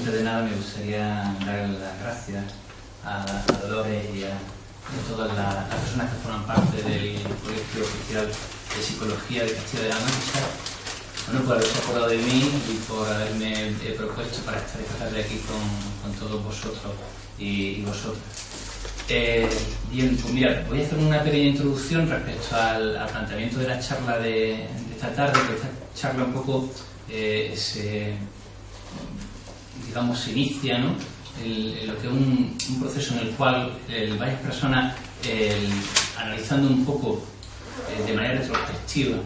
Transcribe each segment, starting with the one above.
antes de nada me gustaría dar las gracias a Dolores y a todas las personas que forman parte del Colegio Oficial de Psicología de Castilla-La Mancha, bueno, por haberse acordado de mí y por haberme propuesto para estar esta tarde aquí con todos vosotros y vosotras. Bien, pues mira, voy a hacer una pequeña introducción respecto al planteamiento de la charla de esta tarde, que esta charla un poco se inicia, ¿no?, en lo que es un proceso en el cual varias personas, analizando un poco de manera retrospectiva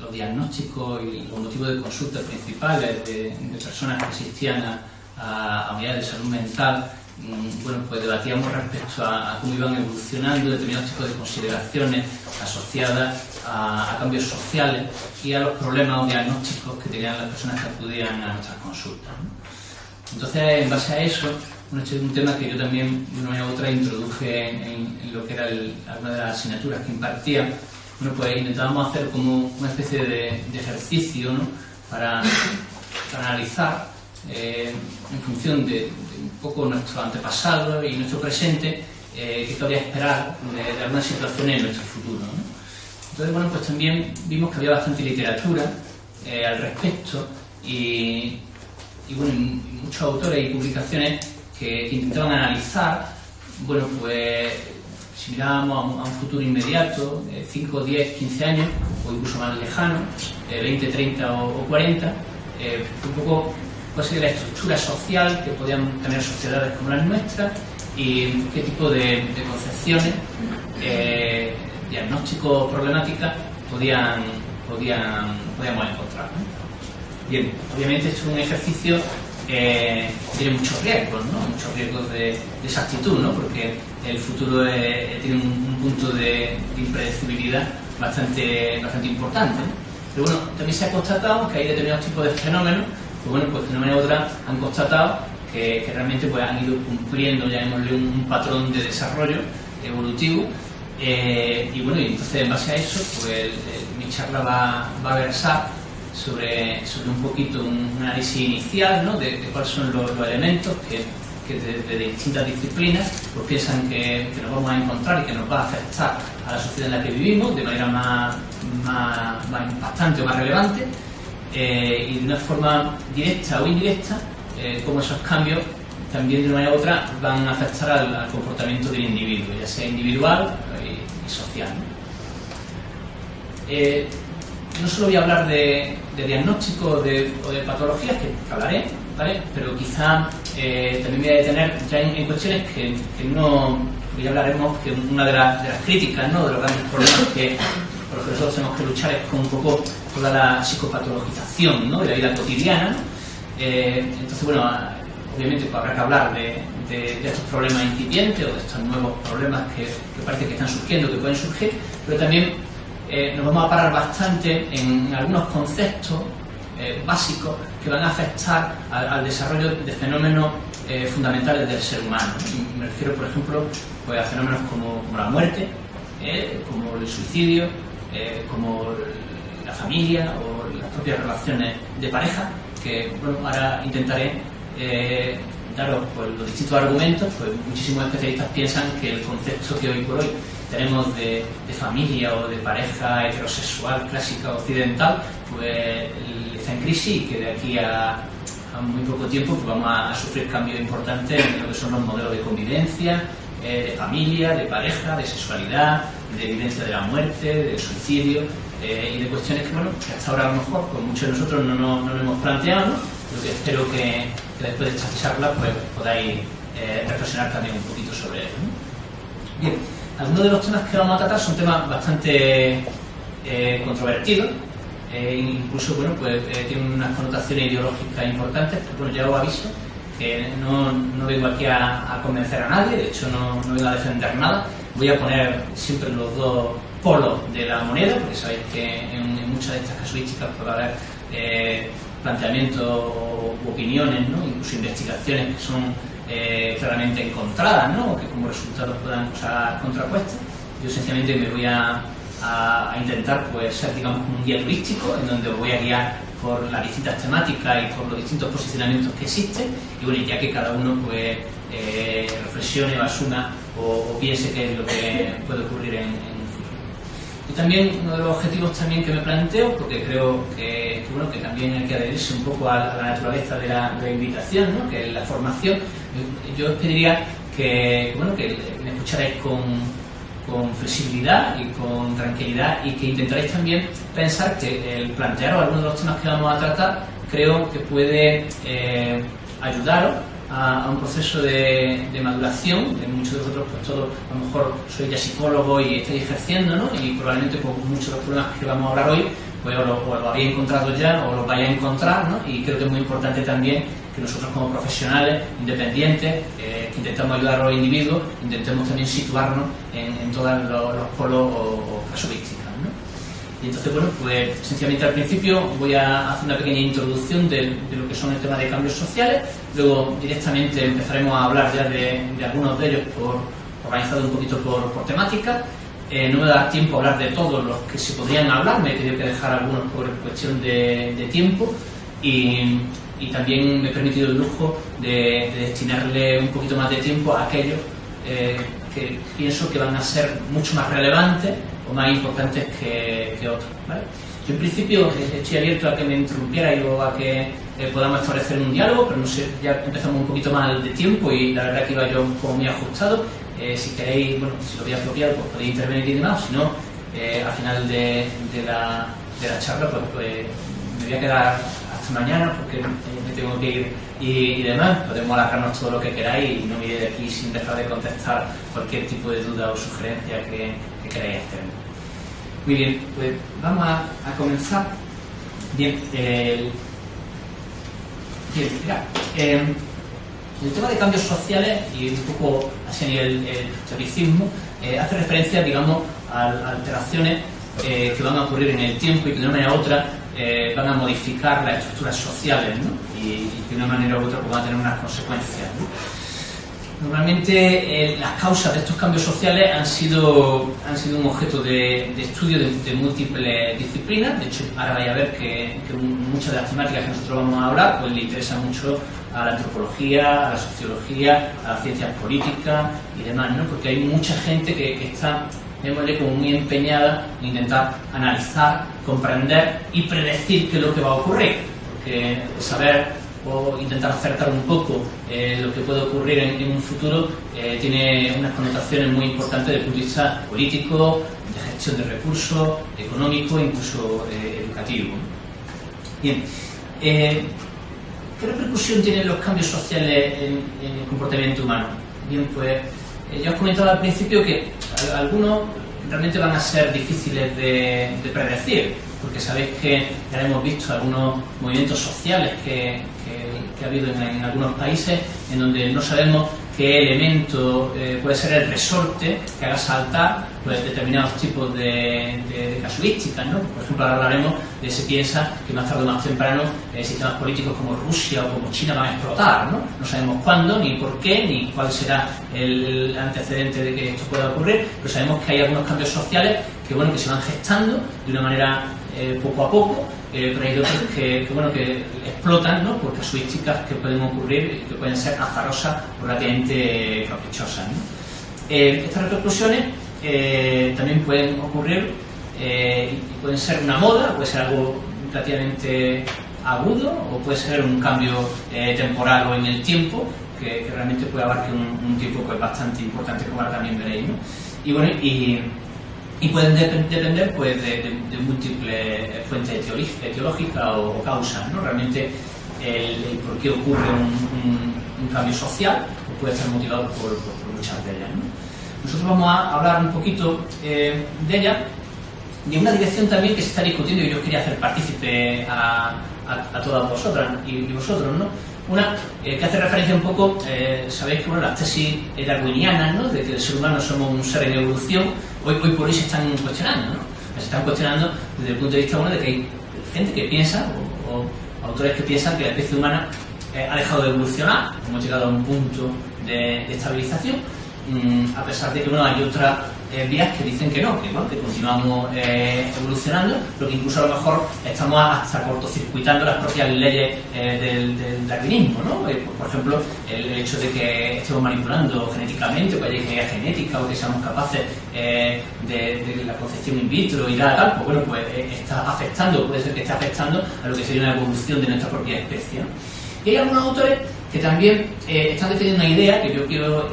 los diagnósticos y los motivos de consulta principales de personas que asistían a unidades de salud mental, bueno, pues debatíamos respecto a cómo iban evolucionando determinados tipos de consideraciones asociadas a cambios sociales y a los problemas o diagnósticos que tenían las personas que acudían a nuestras consultas, ¿no? Entonces, en base a eso, bueno, este es un tema que yo también, de una manera u otra, introduje en lo que era alguna de las asignaturas que impartía. Bueno, pues intentábamos hacer como una especie de ejercicio, ¿no?, para analizar, en función de un poco nuestro antepasado y nuestro presente, qué cabría esperar de algunas situaciones en nuestro futuro, ¿no? Entonces, bueno, pues también vimos que había bastante literatura al respecto y bueno, muchos autores y publicaciones que intentaban analizar, bueno, pues si mirábamos a un futuro inmediato, 5, 10, 15 años, o incluso más lejano, 20, 30 o 40, un poco cuál sería la estructura social que podían tener sociedades como las nuestras y qué tipo de concepciones, diagnósticos, problemáticas podíamos encontrar, ¿no? Bien, obviamente esto es un ejercicio que tiene muchos riesgos, ¿no? Muchos riesgos de exactitud, ¿no? Porque el futuro tiene un punto de impredecibilidad bastante importante, ¿no? Pero bueno, también se ha constatado que hay determinados tipos de fenómenos que, bueno, pues de una manera u otra han constatado que realmente pues, han ido cumpliendo, llamémosle, un patrón de desarrollo evolutivo. Y bueno, y entonces en base a eso, pues mi charla va a versar sobre un poquito un análisis inicial, ¿no?, de cuáles son los elementos que desde distintas disciplinas pues piensan que nos vamos a encontrar y que nos va a afectar a la sociedad en la que vivimos de manera más impactante o más relevante, y de una forma directa o indirecta, cómo esos cambios también de una manera u otra van a afectar al comportamiento del individuo, ya sea individual y social, ¿no? No solo voy a hablar de diagnóstico o de patologías, que hablaré, ¿vale?, pero quizá también me voy a detener ya en cuestiones que no, ya hablaremos, que una de las críticas, ¿no?, de los grandes problemas por los que nosotros tenemos que luchar es con un poco toda la psicopatologización, ¿no?, de la vida cotidiana, ¿no? Entonces, bueno, obviamente pues, habrá que hablar de estos problemas incipientes o de estos nuevos problemas que parece que están surgiendo, que pueden surgir, pero también nos vamos a parar bastante en algunos conceptos básicos que van a afectar al desarrollo de fenómenos fundamentales del ser humano. Me refiero, por ejemplo, pues, a fenómenos como la muerte, como el suicidio, como la familia o las propias relaciones de pareja, que bueno, ahora intentaré daros pues, los distintos argumentos. Pues muchísimos especialistas piensan que el concepto que hoy por hoy tenemos de familia o de pareja heterosexual clásica occidental, pues está en crisis y que de aquí a muy poco tiempo pues vamos a sufrir cambios importantes en lo que son los modelos de convivencia, de familia, de pareja, de sexualidad, de vivencia de la muerte, de suicidio y de cuestiones que, bueno, que hasta ahora a lo mejor pues muchos de nosotros no lo hemos planteado, ¿no? Pero que espero que después de esta charla pues podáis reflexionar también un poquito sobre ello, ¿no? Bien. Algunos de los temas que vamos a tratar son temas bastante controvertidos, incluso bueno, pues, tienen unas connotaciones ideológicas importantes, pero bueno, ya os aviso que no vengo aquí a convencer a nadie, de hecho no vengo a defender nada, voy a poner siempre los dos polos de la moneda, porque sabéis que en muchas de estas casuísticas puede haber planteamientos u opiniones, ¿no?, incluso investigaciones que son claramente encontradas, ¿no?, o que como resultado puedan usar contrapuestas. Yo sencillamente me voy a intentar pues ser, digamos, un guía turístico en donde os voy a guiar por las distintas temáticas y por los distintos posicionamientos que existen, y bueno, ya que cada uno pues reflexione o asuma o piense qué es lo que puede ocurrir en un futuro. Y también uno de los objetivos también que me planteo, porque creo que bueno, que también hay que adherirse un poco a la naturaleza de la invitación, ¿no? Que es la formación. Yo os pediría que me escucharais con flexibilidad y con tranquilidad, y que intentaréis también pensar que el plantearos algunos de los temas que vamos a tratar creo que puede ayudaros a un proceso de maduración. Muchos de vosotros, pues todos a lo mejor sois ya psicólogos y estáis ejerciendo, ¿no? Y probablemente pues, muchos de los problemas que vamos a hablar hoy pues o lo habéis encontrado ya o los vais a encontrar, ¿no? Y creo que es muy importante también que nosotros como profesionales independientes que intentamos ayudar a los individuos, intentemos también situarnos en todos los polos o casuísticas, ¿no? Y entonces, bueno, pues sencillamente al principio voy a hacer una pequeña introducción de lo que son el tema de cambios sociales, luego directamente empezaremos a hablar ya de algunos de ellos organizados un poquito por temática. No me da tiempo a hablar de todos los que se podrían hablar, me he tenido que dejar algunos por cuestión de tiempo, y también me he permitido el lujo de destinarle un poquito más de tiempo a aquellos que pienso que van a ser mucho más relevantes o más importantes que otros, ¿vale? Yo en principio estoy abierto a que me interrumpierais o a que podamos establecer un diálogo, pero no sé, ya empezamos un poquito mal de tiempo y la verdad que iba yo un poco muy ajustado. Si queréis, bueno, si lo veis apropiado, pues podéis intervenir y demás, o si no, al final de la charla, pues me voy a quedar hasta mañana porque me tengo que ir y demás. Podemos alargarnos todo lo que queráis y no me iré de aquí sin dejar de contestar cualquier tipo de duda o sugerencia que queráis hacer. Muy bien, pues vamos a comenzar. Bien, mira, el tema de cambios sociales, y un poco así a nivel teoricismo, hace referencia, digamos, a alteraciones que van a ocurrir en el tiempo y que de una manera u otra van a modificar las estructuras sociales, ¿no? Y de una manera u otra pues, van a tener unas consecuencias, ¿no? Normalmente las causas de estos cambios sociales han sido un objeto de estudio de múltiples disciplinas. De hecho, ahora vais a ver que muchas de las temáticas que nosotros vamos a hablar pues le interesan mucho a la antropología, a la sociología, a las ciencias políticas y demás, ¿no? Porque hay mucha gente que está, digamos, como muy empeñada en intentar analizar, comprender y predecir qué es lo que va a ocurrir. Porque saber o intentar acertar un poco lo que puede ocurrir en un futuro tiene unas connotaciones muy importantes desde el punto de vista político, de gestión de recursos, económico e incluso educativo. Bien, ¿qué repercusión tienen los cambios sociales en el comportamiento humano? Bien, pues ya os comentaba al principio que algunos realmente van a ser difíciles de predecir, porque sabéis que ya hemos visto algunos movimientos sociales que ha habido en algunos países en donde no sabemos qué elemento puede ser el resorte que haga saltar pues, determinados tipos de casuísticas, ¿no? Por ejemplo, ahora hablaremos de se piensa que más tarde o más temprano sistemas políticos como Rusia o como China van a explotar, ¿no? No sabemos cuándo, ni por qué, ni cuál será el antecedente de que esto pueda ocurrir, pero sabemos que hay algunos cambios sociales que se van gestando de una manera poco a poco, pero hay otros que explotan, ¿no? Por casuísticas que pueden ocurrir y que pueden ser azarosas o relativamente caprichosas, ¿no? Estas repercusiones también pueden ocurrir y pueden ser una moda, puede ser algo relativamente agudo o puede ser un cambio temporal o en el tiempo que realmente puede abarcar un tiempo pues, bastante importante, como ahora también veréis, ¿no? Y pueden depender pues, de múltiples fuentes etiológicas o causas, ¿no? Realmente el por qué ocurre un cambio social puede estar motivado por muchas de ellas, ¿no? Nosotros vamos a hablar un poquito de ella y en una dirección también que se está discutiendo y yo quería hacer partícipe a todas vosotras y vosotros, ¿no? Una que hace referencia un poco, sabéis que las tesis darwinianas, ¿no? De que el ser humano somos un ser en evolución, hoy por hoy se están cuestionando, ¿no? Se están cuestionando desde el punto de vista de que hay gente que piensa, o autores que piensan que la especie humana ha dejado de evolucionar, hemos llegado a un punto de estabilización, a pesar de que hay vías que dicen que no, que continuamos evolucionando, pero que incluso a lo mejor estamos hasta cortocircuitando las propias leyes del darwinismo, ¿no? Por ejemplo, el hecho de que estemos manipulando genéticamente, o que haya ingeniería genética, o que seamos capaces de la concepción in vitro y tal, pues bueno, pues está afectando, puede ser que esté afectando a lo que sería una evolución de nuestra propia especie, ¿no? Y hay algunos autores que también están defendiendo una idea que yo quiero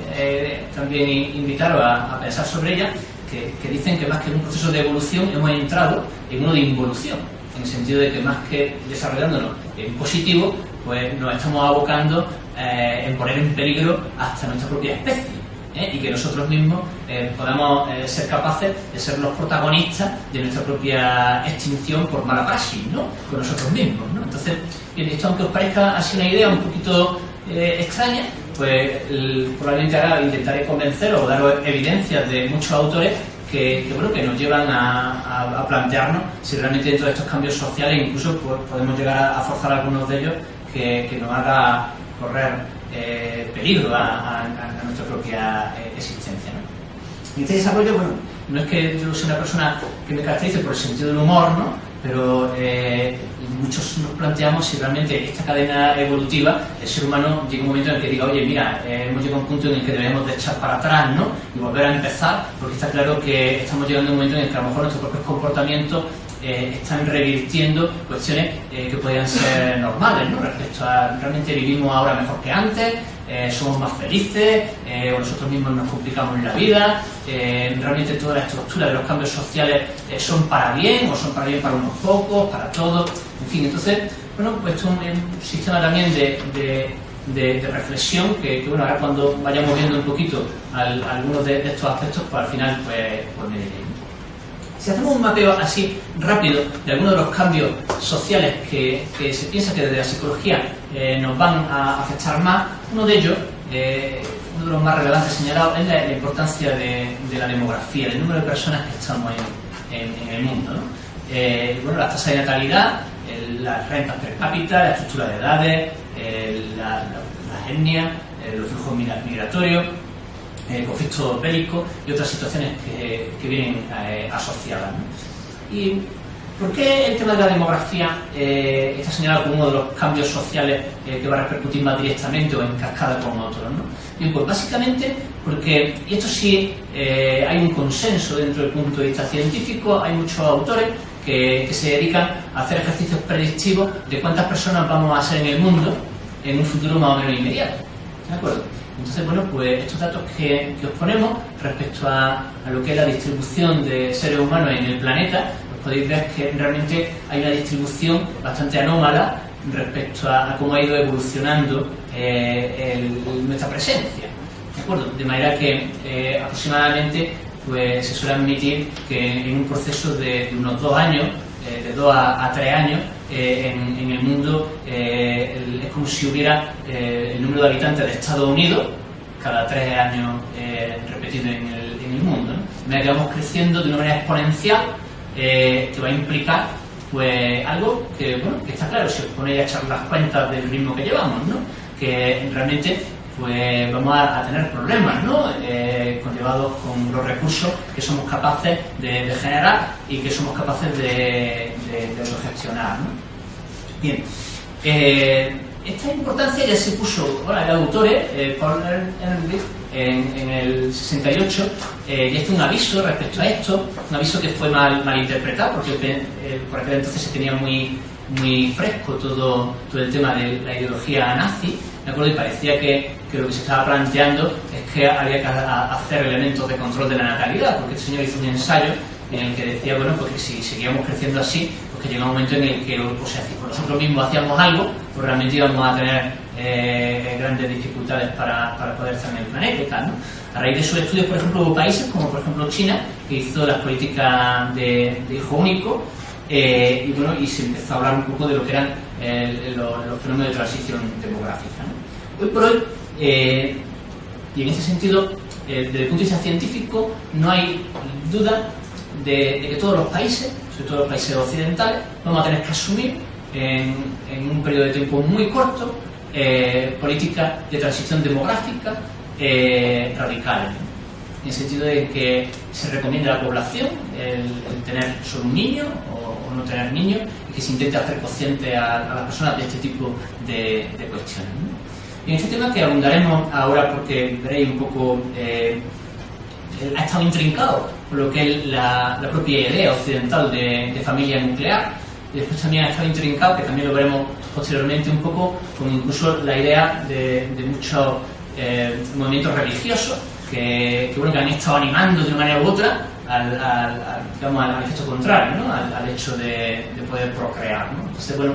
también invitaros a pensar sobre ella, que dicen que más que en un proceso de evolución hemos entrado en uno de involución, en el sentido de que más que desarrollándonos en positivo, pues nos estamos abocando en poner en peligro hasta nuestra propia especie. Y que nosotros mismos podamos ser capaces de ser los protagonistas de nuestra propia extinción por mala praxis, ¿no? Con nosotros mismos, ¿no? Entonces, bien, esto, aunque os parezca así una idea un poquito extraña, pues probablemente ahora intentaré convenceros o daros evidencias de muchos autores que nos llevan a plantearnos si realmente dentro de estos cambios sociales incluso pues, podemos llegar a forzar a algunos de ellos que nos haga correr peligro a nuestra propia existencia, ¿no? Y este desarrollo, bueno, no es que yo sea una persona que me caracterice por el sentido del humor, ¿no? Pero muchos nos planteamos si realmente esta cadena evolutiva, el ser humano llega un momento en el que diga, oye, mira, hemos llegado a un punto en el que debemos de echar para atrás, ¿no? Y volver a empezar, porque está claro que estamos llegando a un momento en el que a lo mejor nuestros propios comportamientos están revirtiendo cuestiones que podrían ser normales, ¿no? Respecto a realmente vivimos ahora mejor que antes, somos más felices, o nosotros mismos nos complicamos en la vida, realmente toda la estructura de los cambios sociales son para bien, o son para bien para unos pocos, para todos, en fin. Entonces, bueno, pues esto es un sistema también de reflexión que bueno, ahora cuando vayamos viendo un poquito algunos de estos aspectos, pues al final pues me diré. Si hacemos un mapeo así rápido de algunos de los cambios sociales que se piensa que desde la psicología nos van a afectar más, uno de ellos, uno de los más relevantes señalados, es la importancia de la demografía, del número de personas que estamos en el mundo, ¿no? Bueno, la tasa de natalidad, las rentas per cápita, la estructura de edades, la etnia, los flujos migratorios, conflictos bélicos y otras situaciones que vienen asociadas, ¿no? ¿Y por qué el tema de la demografía está señalado como uno de los cambios sociales que va a repercutir más directamente o en cascada con otros, ¿no? Bien, pues básicamente porque, y esto sí hay un consenso dentro del punto de vista científico, hay muchos autores que se dedican a hacer ejercicios predictivos de cuántas personas vamos a ser en el mundo en un futuro más o menos inmediato, ¿de acuerdo? Entonces, bueno, pues estos datos que os ponemos respecto a lo que es la distribución de seres humanos en el planeta, pues podéis ver que realmente hay una distribución bastante anómala respecto a cómo ha ido evolucionando nuestra presencia, ¿de acuerdo? De manera que aproximadamente pues se suele admitir que en un proceso de unos 2 años, de 2 a 3 años, en el mundo es como si hubiera el número de habitantes de Estados Unidos cada 3 años repetido en el mundo, ¿no? De manera que vamos creciendo de una manera exponencial que va a implicar pues algo que, bueno, que está claro si os ponéis a echar las cuentas del ritmo que llevamos, ¿no? Que realmente pues vamos a tener problemas, ¿no? Conllevados con los recursos que somos capaces de generar y que somos capaces de gestionar, ¿no? Bien, esta importancia ya se puso, bueno, el autor, Paul Ehrlich, en el 68, y este es un aviso respecto a esto, un aviso que fue mal interpretado, porque por aquel entonces se tenía muy fresco todo el tema de la ideología nazi, ¿de acuerdo? Y parecía que lo que se estaba planteando es que había que hacer elementos de control de la natalidad, porque este señor hizo un ensayo en el que decía, bueno, pues que si seguíamos creciendo así, pues que llega un momento en el que, o sea, si nosotros mismos hacíamos algo, pues realmente íbamos a tener grandes dificultades para poder estar en el planeta y tal, ¿no? A raíz de sus estudios, por ejemplo, hubo países como por ejemplo China, que hizo las políticas de hijo único, y bueno, y se empezó a hablar un poco de lo que eran los fenómenos de transición demográfica, ¿no? Hoy por hoy, y en ese sentido, desde el punto de vista científico, no hay duda de que todos los países, sobre todo los países occidentales, vamos a tener que asumir en un periodo de tiempo muy corto políticas de transición demográfica radicales. en el sentido de que se recomienda a la población el tener solo un niño o no tener niños, y que se intente hacer consciente a las personas de este tipo de cuestiones, ¿no? Y en este tema que abundaremos ahora, porque veréis un poco, ha estado intrincado por lo que es la propia idea occidental de familia nuclear, y después también ha estado intrincado, que también lo veremos posteriormente un poco, con incluso la idea de muchos movimientos religiosos que han estado animando de una manera u otra al efecto contrario, ¿no? al hecho de poder procrear, ¿no? Entonces, bueno,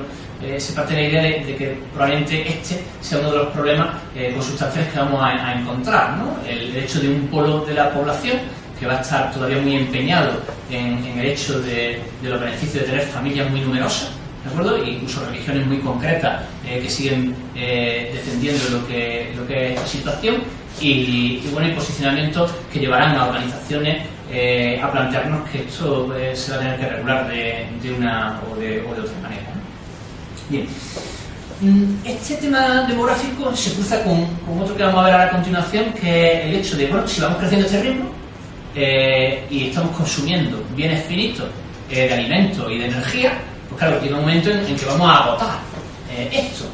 se parte de la idea de que probablemente este sea uno de los problemas consustanciales que vamos a encontrar, ¿no? El hecho de un polo de la población que va a estar todavía muy empeñado en el hecho de los beneficios de tener familias muy numerosas, ¿de acuerdo? E incluso religiones muy concretas que siguen defendiendo lo que es esta situación, y posicionamientos que llevarán a organizaciones a plantearnos que esto se va a tener que regular de una o de otra manera, ¿no? Bien, este tema demográfico se cruza con otro que vamos a ver ahora a continuación, que es el hecho de, bueno, si vamos creciendo a este ritmo y estamos consumiendo bienes finitos de alimentos y de energía, pues claro, llega un momento en que vamos a agotar esto.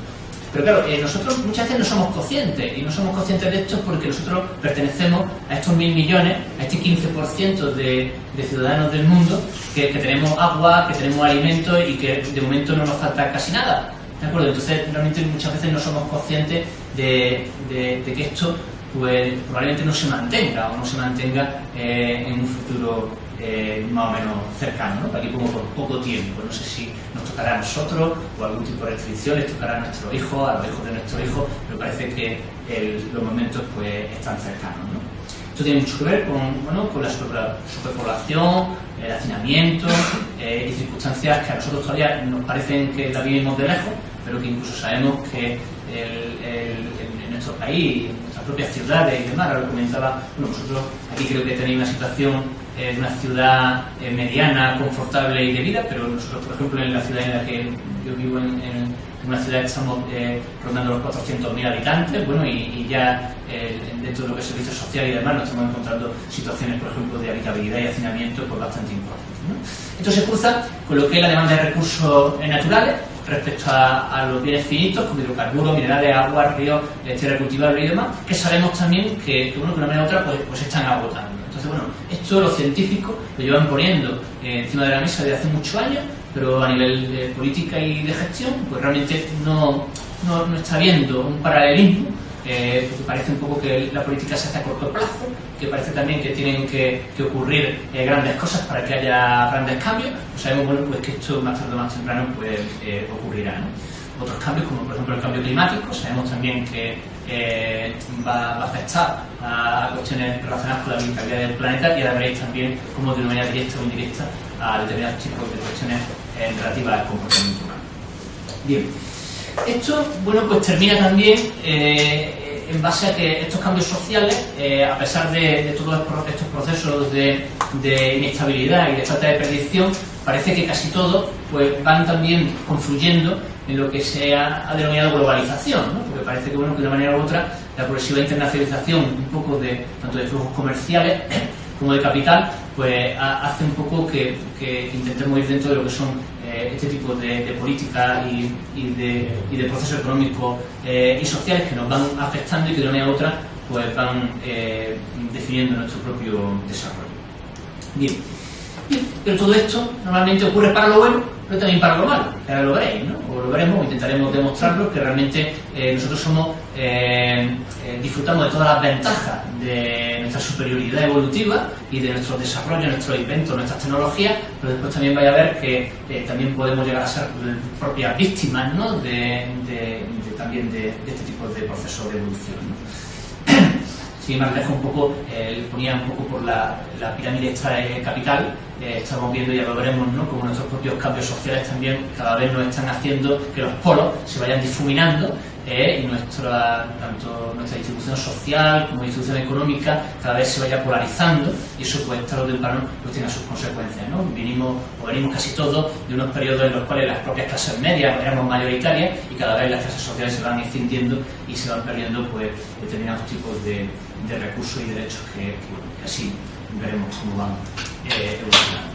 Pero claro, nosotros muchas veces no somos conscientes, y no somos conscientes de esto porque nosotros pertenecemos a estos 1.000 millones, a este 15% de ciudadanos del mundo que tenemos agua, que tenemos alimentos y que de momento no nos falta casi nada, ¿de acuerdo? Entonces realmente muchas veces no somos conscientes de que esto pues probablemente no se mantenga o no se mantenga en un futuro más o menos cercano, ¿no? Aquí pongo por poco tiempo, no sé si nos tocará a nosotros o algún tipo de restricciones, tocará a nuestros hijos, a los hijos de nuestros hijos, pero parece que los momentos pues están cercanos, ¿no? Esto tiene mucho que ver con la superpoblación, el hacinamiento y circunstancias que a nosotros todavía nos parecen que la vivimos de lejos, pero que incluso sabemos que en nuestro país, en nuestras propias ciudades y demás, ahora lo comentaba, bueno, vosotros aquí creo que tenéis una situación en una ciudad mediana, confortable y de vida, pero nosotros, por ejemplo, en la ciudad en la que yo vivo, en una ciudad que estamos rondando los 400.000 habitantes, bueno, y ya dentro de lo que es servicios sociales y demás nos estamos encontrando situaciones, por ejemplo, de habitabilidad y hacinamiento pues bastante importantes, ¿no? Esto se cruza con lo que es la demanda de recursos naturales respecto a los bienes finitos, como hidrocarburos, minerales, agua, ríos, tierra cultivable y demás, que sabemos también que de una manera u otra pues se están agotando. Entonces, bueno, esto los científicos lo llevan poniendo encima de la mesa desde hace muchos años, pero a nivel de política y de gestión, pues realmente no está habiendo un paralelismo, porque parece un poco que la política se hace a corto plazo, que parece también que tienen que ocurrir grandes cosas para que haya grandes cambios. Pues sabemos, bueno, pues que esto más tarde o más temprano pues ocurrirá, ¿no? Otros cambios, como por ejemplo el cambio climático, sabemos también que va a afectar a cuestiones relacionadas con la habitabilidad del planeta, y ahora veréis también cómo de una manera directa o indirecta a determinados tipos de cuestiones relativas al comportamiento humano. Bien, esto, bueno, pues termina también en base a que estos cambios sociales, a pesar de todos estos procesos de inestabilidad y de falta de predicción, parece que casi todos pues van también confluyendo en lo que se ha denominado globalización, ¿no? Porque parece que, bueno, que de una manera u otra la progresiva internacionalización un poco tanto de flujos comerciales como de capital pues hace un poco que intentemos ir dentro de lo que son este tipo de políticas y de procesos económicos y sociales que nos van afectando y que de una manera u otra pues van definiendo nuestro propio desarrollo. Bien, pero todo esto normalmente ocurre para lo bueno, pero también para lo malo, que ahora lo veréis, ¿no? O lo veremos, o intentaremos demostrarlo, que realmente nosotros disfrutamos de todas las ventajas de nuestra superioridad evolutiva y de nuestro desarrollo, nuestros inventos, nuestras tecnologías, pero después también vais a ver que también podemos llegar a ser propias víctimas, ¿no? también de este tipo de procesos de evolución, ¿no? Si más lejos un poco, ponía un poco por la pirámide esta capital, estamos viendo, ya lo veremos, ¿no? Como nuestros propios cambios sociales también cada vez nos están haciendo que los polos se vayan difuminando y tanto nuestra distribución social como distribución económica cada vez se vaya polarizando, y eso pues tarde o temprano pues tiene sus consecuencias, ¿no? Venimos casi todos de unos periodos en los cuales las propias clases medias éramos mayoritarias, y cada vez las clases sociales se van extinguiendo y se van perdiendo pues determinados tipos de recursos y derechos que así veremos cómo van evolucionando.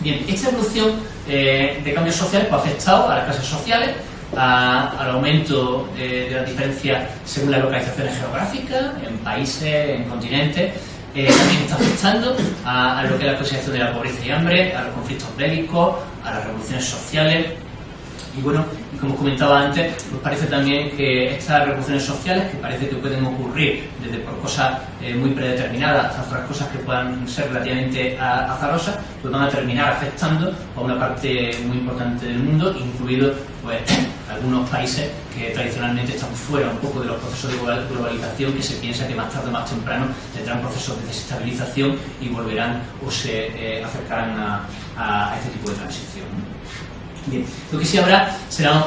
Bien, esta evolución de cambios sociales pues, ha afectado a las clases sociales, al aumento de las diferencias según las localizaciones geográficas, en países, en continentes. También está afectando a lo que es la consideración de la pobreza y hambre, a los conflictos bélicos, a las revoluciones sociales. Y bueno, y como comentaba antes, nos parece también que estas revoluciones sociales, que parece que pueden ocurrir desde por cosas muy predeterminadas hasta otras cosas que puedan ser relativamente azarosas, pues van a terminar afectando a una parte muy importante del mundo, incluidos pues algunos países que tradicionalmente están fuera un poco de los procesos de globalización, que se piensa que más tarde o más temprano tendrán procesos de desestabilización y volverán o se acercarán a este tipo de transición, ¿no? Bien, lo que sí habrá será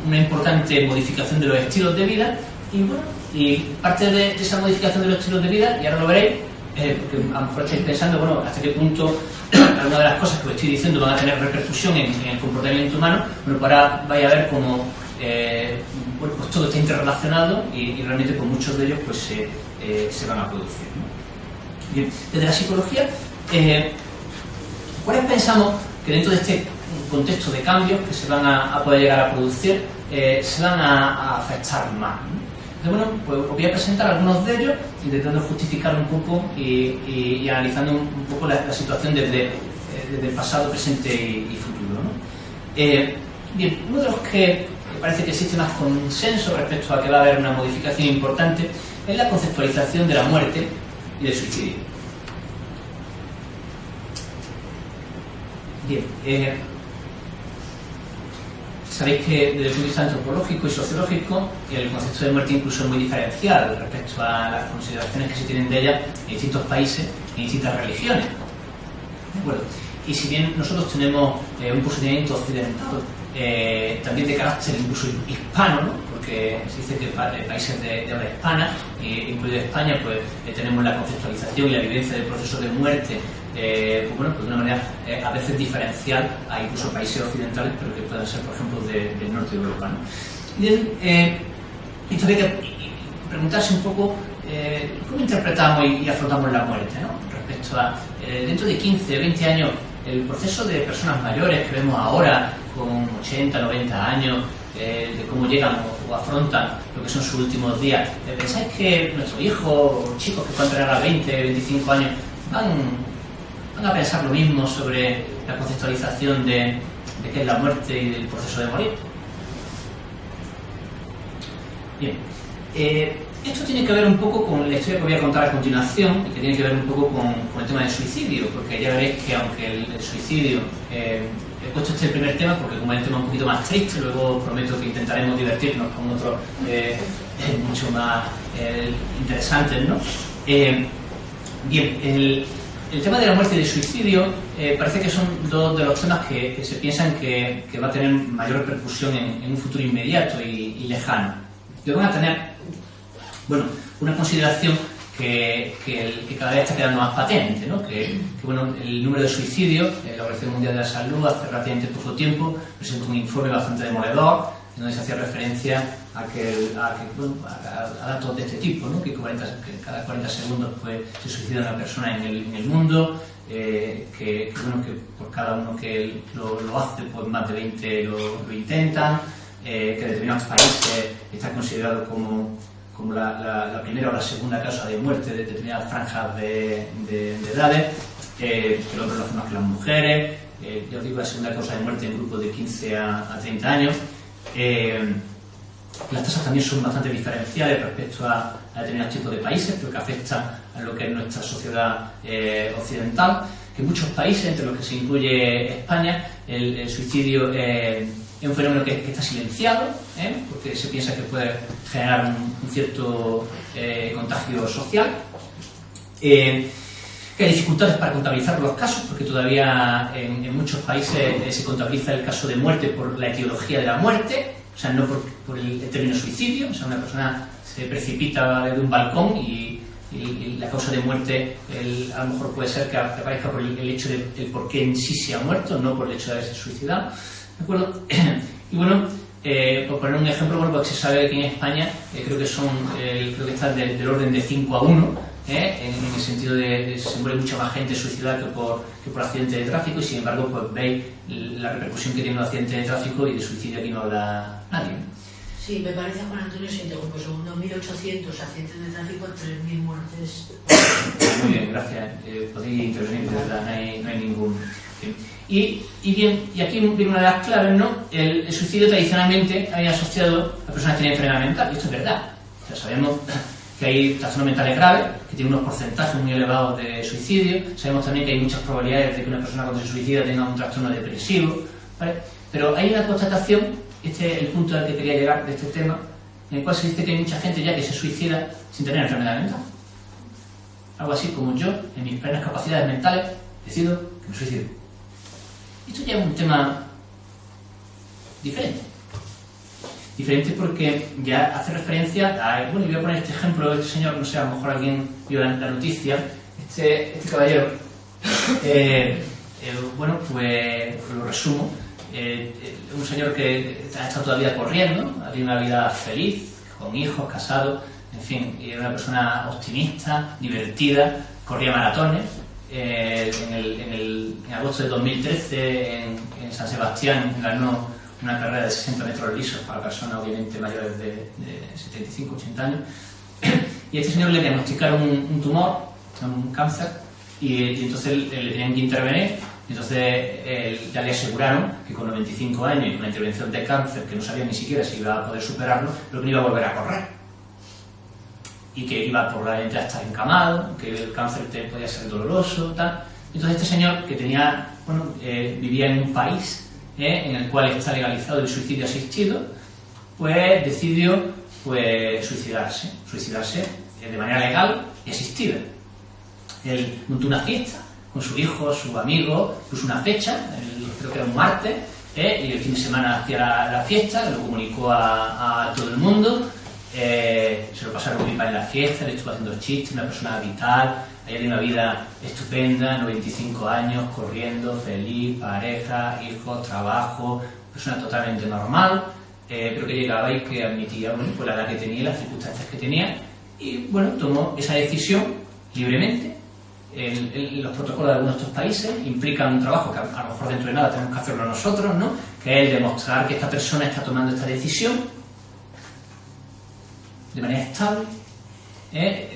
una importante modificación de los estilos de vida, y bueno, y parte de esa modificación de los estilos de vida, y ahora lo veréis, porque a lo mejor estáis pensando, bueno, hasta qué punto algunas de las cosas que os estoy diciendo van a tener repercusión en el comportamiento humano. Bueno, pues ahora vais a ver cómo bueno, pues todo está interrelacionado y realmente con muchos de ellos pues se van a producir, ¿no? Bien, desde la psicología, ¿cuáles pensamos que dentro de este contexto de cambios que se van a poder llegar a producir se van a afectar más, ¿no? Entonces, bueno, pues os voy a presentar algunos de ellos, intentando justificar un poco y analizando un poco la situación desde el pasado, presente y futuro, ¿no? Bien, uno de los que parece que existe más consenso respecto a que va a haber una modificación importante es la conceptualización de la muerte y del suicidio. Bien, sabéis que desde el punto de vista antropológico y sociológico el concepto de muerte incluso es muy diferencial respecto a las consideraciones que se tienen de ella en distintos países y en distintas religiones. Bueno, y si bien nosotros tenemos un posicionamiento occidental, también de carácter incluso hispano, ¿no? Porque se dice que países de habla hispana, incluido España, pues tenemos la conceptualización y la vivencia del proceso de muerte pues bueno, pues de una manera a veces diferencial a incluso países occidentales, pero que puedan ser, por ejemplo, del norte de Europa, ¿no? Bien, esto hay que preguntarse un poco cómo interpretamos y afrontamos la muerte, ¿no? Respecto a dentro de 15, 20 años, el proceso de personas mayores que vemos ahora con 80, 90 años, de cómo llegan o afrontan lo que son sus últimos días. ¿Pensáis que nuestros hijos o chicos que puedan tener a 20, 25 años van a pensar lo mismo sobre la conceptualización de qué es la muerte y del proceso de morir? Bien, esto tiene que ver un poco con la historia que voy a contar a continuación, y que tiene que ver un poco con el tema del suicidio, porque ya veréis que aunque el suicidio, he puesto este primer tema porque como es un tema un poquito más triste, luego prometo que intentaremos divertirnos con otros mucho más interesantes, ¿no? Bien, el tema de la muerte y del suicidio parece que son dos de los temas que se piensan que va a tener mayor repercusión en un futuro inmediato y lejano. Que van a tener, bueno, una consideración que cada vez está quedando más patente, ¿no? Que bueno, el número de suicidios, la Organización Mundial de la Salud hace relativamente poco tiempo presentó un informe bastante demoledor, en donde se hacía referencia a datos de este tipo, ¿no? Que cada 40 segundos pues, se suicida una persona en el mundo, que por cada uno que lo hace, pues más de 20 lo intentan, que en determinados países está considerado como la primera o la segunda causa de muerte de determinadas franjas de edades, que el hombre lo hace más que las mujeres, ya os digo, la segunda causa de muerte en grupos de 15 a 30 años. Las tasas también son bastante diferenciales respecto a determinados tipos de países, porque afectan a lo que es nuestra sociedad occidental, que en muchos países, entre los que se incluye España, el suicidio es un fenómeno que está silenciado, porque se piensa que puede generar un cierto contagio social, que hay dificultades para contabilizar los casos, porque todavía en muchos países se contabiliza el caso de muerte por la etiología de la muerte, O sea, no por el término suicidio, o sea, una persona se precipita de un balcón y la causa de muerte a lo mejor puede ser que aparezca por el hecho del por qué en sí se ha muerto, no por el hecho de haberse suicidado. ¿De acuerdo? Y bueno, por poner un ejemplo, bueno, pues se sabe que en España creo que está del orden de 5 a 1, en el sentido de se muere mucha más gente suicidada que por accidente de tráfico, y sin embargo pues veis la repercusión que tiene un accidente de tráfico, y de suicidio aquí no habla nadie. Sí, me parece, Juan Antonio, pues son unos 1.800 accidentes de tráfico, 3.000 muertes. Muy bien, gracias. Podéis intervenir, de verdad, no hay ningún... Y aquí viene una de las claves, ¿no? El suicidio tradicionalmente hay asociado a personas que tienen enfermedad mental, y esto es verdad. O sea, sabemos que hay trastornos mentales graves, que tienen unos porcentajes muy elevados de suicidio. Sabemos también que hay muchas probabilidades de que una persona cuando se suicida tenga un trastorno depresivo, ¿vale? Pero hay una constatación, este es el punto al que quería llegar de este tema, en el cual se dice que hay mucha gente ya que se suicida sin tener enfermedad mental. Algo así como yo, en mis plenas capacidades mentales, decido que me suicido. Esto ya es un tema diferente. Diferente porque ya hace referencia a... Bueno, voy a poner este ejemplo, este señor, no sé, a lo mejor alguien vio la noticia, este caballero, bueno, pues lo resumo, un señor que ha estado toda la vida corriendo, ha tenido una vida feliz, con hijos, casado, en fin, y era una persona optimista, divertida, corría maratones. En agosto de 2013 en San Sebastián ganó una carrera de 60 metros lisos para personas obviamente mayores de 75-80 años, y a este señor le diagnosticaron un tumor, un cáncer, y entonces le tenían que intervenir. Entonces ya le aseguraron que con 95 años y con una intervención de cáncer que no sabía ni siquiera si iba a poder superarlo, pero que no iba a volver a correr, y que iba probablemente a estar encamado, que el cáncer podía ser doloroso, tal. Entonces este señor, que tenía, bueno, vivía en un país en el cual está legalizado el suicidio asistido, pues decidió pues suicidarse de manera legal y asistida. Él montó una fiesta con su hijo, su amigo, puso una fecha, creo que era un martes, y el fin de semana hacía la fiesta, lo comunicó a todo el mundo. Se lo pasaron muy mal en la fiesta, le estuvo haciendo chistes, una persona vital, había tenido una vida estupenda, 95 años, corriendo, feliz, pareja, hijos, trabajo, persona totalmente normal, pero que llegaba y que admitía, bueno, pues la edad que tenía, las circunstancias que tenía, y bueno, tomó esa decisión libremente. Los protocolos de algunos de estos países implican un trabajo que a lo mejor dentro de nada tenemos que hacerlo nosotros, ¿no? Que es el demostrar que esta persona está tomando esta decisión de manera estable,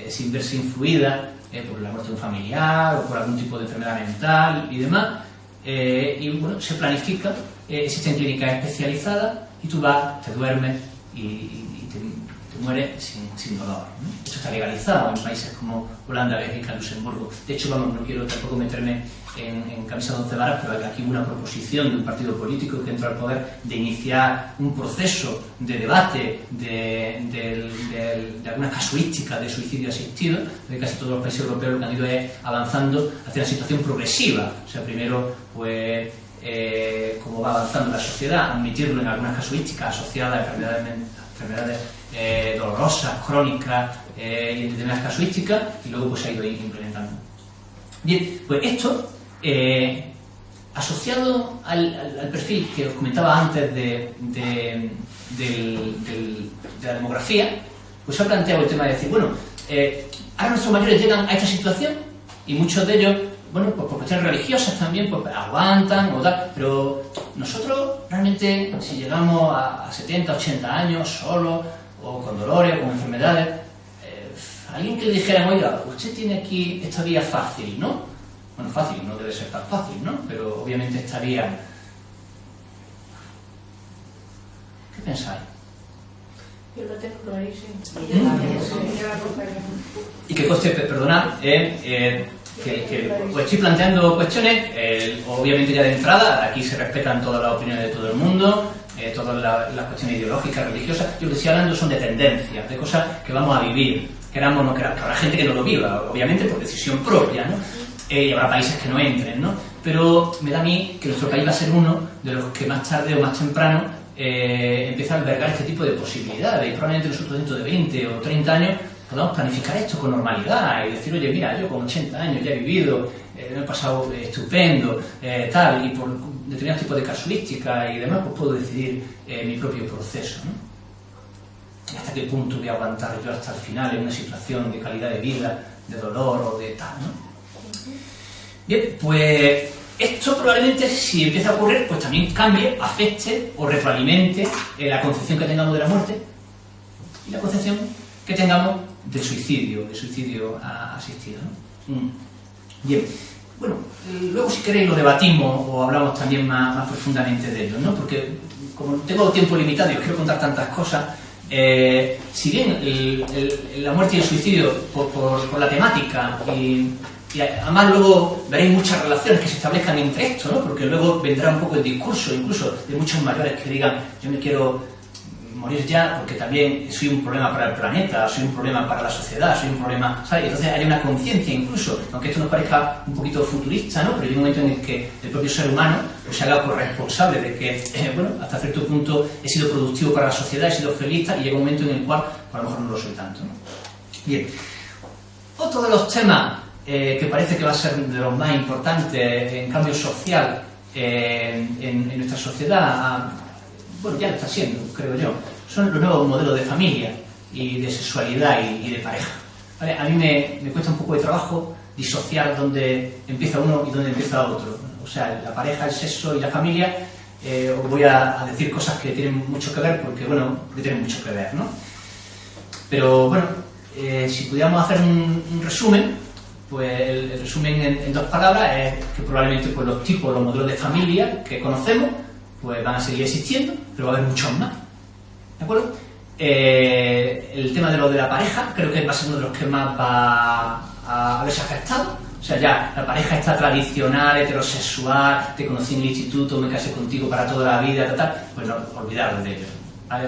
sin verse influida por la muerte de un familiar o por algún tipo de enfermedad mental y demás. Y bueno, se planifica, existen clínicas especializadas y tú vas, te duermes y te mueres sin dolor, ¿no? Esto está legalizado en países como Holanda, Bélgica, Luxemburgo. De hecho, vamos, no quiero tampoco meterme en camisa de 11 varas, pero aquí hubo una proposición de un partido político que entró al poder de iniciar un proceso de debate de algunas casuísticas de suicidio asistido. De casi todos los países europeos lo que han ido es avanzando hacia una situación progresiva. O sea, primero, pues, como va avanzando la sociedad, admitirlo en algunas casuísticas asociadas a enfermedades dolorosas, crónicas y en determinadas casuísticas, y luego pues se ha ido implementando. Bien, pues esto, asociado al perfil que os comentaba antes de la demografía, pues se ha planteado el tema de decir, bueno, ahora nuestros mayores llegan a esta situación y muchos de ellos, bueno, pues por cuestiones religiosas también, pues aguantan o tal, pero nosotros realmente, si llegamos a 70, 80 años solos, o con dolores, o con enfermedades, alguien que le dijera, oiga, usted tiene aquí esta vía fácil, ¿no? Bueno, fácil, no debe ser tan fácil, ¿no? Pero obviamente esta vía... ¿Qué pensáis? Yo lo tengo clarísimo. Y que conste, perdonad, que pues estoy planteando cuestiones, obviamente ya de entrada, aquí se respetan todas las opiniones de todo el mundo, todas las cuestiones ideológicas, religiosas. Yo lo que estoy hablando son de tendencias, de cosas que vamos a vivir, queramos o no queramos. Habrá gente que no lo viva, obviamente por decisión propia, ¿no? Y habrá países que no entren, ¿no? pero me da a mí que nuestro país va a ser uno de los que más tarde o más temprano empieza a albergar este tipo de posibilidades, y probablemente nosotros dentro de 20 o 30 años podamos planificar esto con normalidad y decir, oye, mira, yo con 80 años ya he vivido, me he pasado estupendo, tal, y por determinados tipos de casuística y demás, pues puedo decidir mi propio proceso, ¿no? Hasta qué punto voy a aguantar yo hasta el final en una situación de calidad de vida, de dolor o de tal, ¿no? Bien, pues esto probablemente, si empieza a ocurrir, pues también cambie, afecte o retroalimente la concepción que tengamos de la muerte y la concepción que tengamos del suicidio asistido, ¿no? Bien, bueno, luego si queréis lo debatimos o hablamos también más profundamente de ello, ¿no? Porque como tengo tiempo limitado y os quiero contar tantas cosas, si bien la muerte y el suicidio por la temática y además luego veréis muchas relaciones que se establezcan entre esto, ¿no? Porque luego vendrá un poco el discurso incluso de muchos mayores que digan, yo me quiero morir ya porque también soy un problema para el planeta, soy un problema para la sociedad, soy un problema, ¿sabes? Entonces hay una conciencia incluso, aunque esto nos parezca un poquito futurista, ¿no? Pero hay un momento en el que el propio ser humano pues, se haga corresponsable de que, bueno, hasta cierto punto he sido productivo para la sociedad, he sido feliz y llega un momento en el cual pues, a lo mejor no lo soy tanto, ¿no? Bien, otro de los temas que parece que va a ser de los más importantes en cambio social en nuestra sociedad, bueno, ya lo está siendo, creo yo, son los nuevos modelos de familia y de sexualidad y de pareja, ¿vale? A mí me cuesta un poco de trabajo disociar dónde empieza uno y dónde empieza otro. O sea, la pareja, el sexo y la familia, os voy a decir cosas que tienen mucho que ver porque tienen mucho que ver, ¿no? Pero bueno, si pudiéramos hacer un resumen, pues el resumen en dos palabras es que probablemente pues, los modelos de familia que conocemos pues van a seguir existiendo, pero va a haber muchos más, ¿de acuerdo? El tema de lo de la pareja creo que va a ser uno de los que más va a verse afectado. O sea, ya la pareja está tradicional, heterosexual, te conocí en el instituto, me casé contigo para toda la vida, pues no, olvidaros de ello, ¿vale?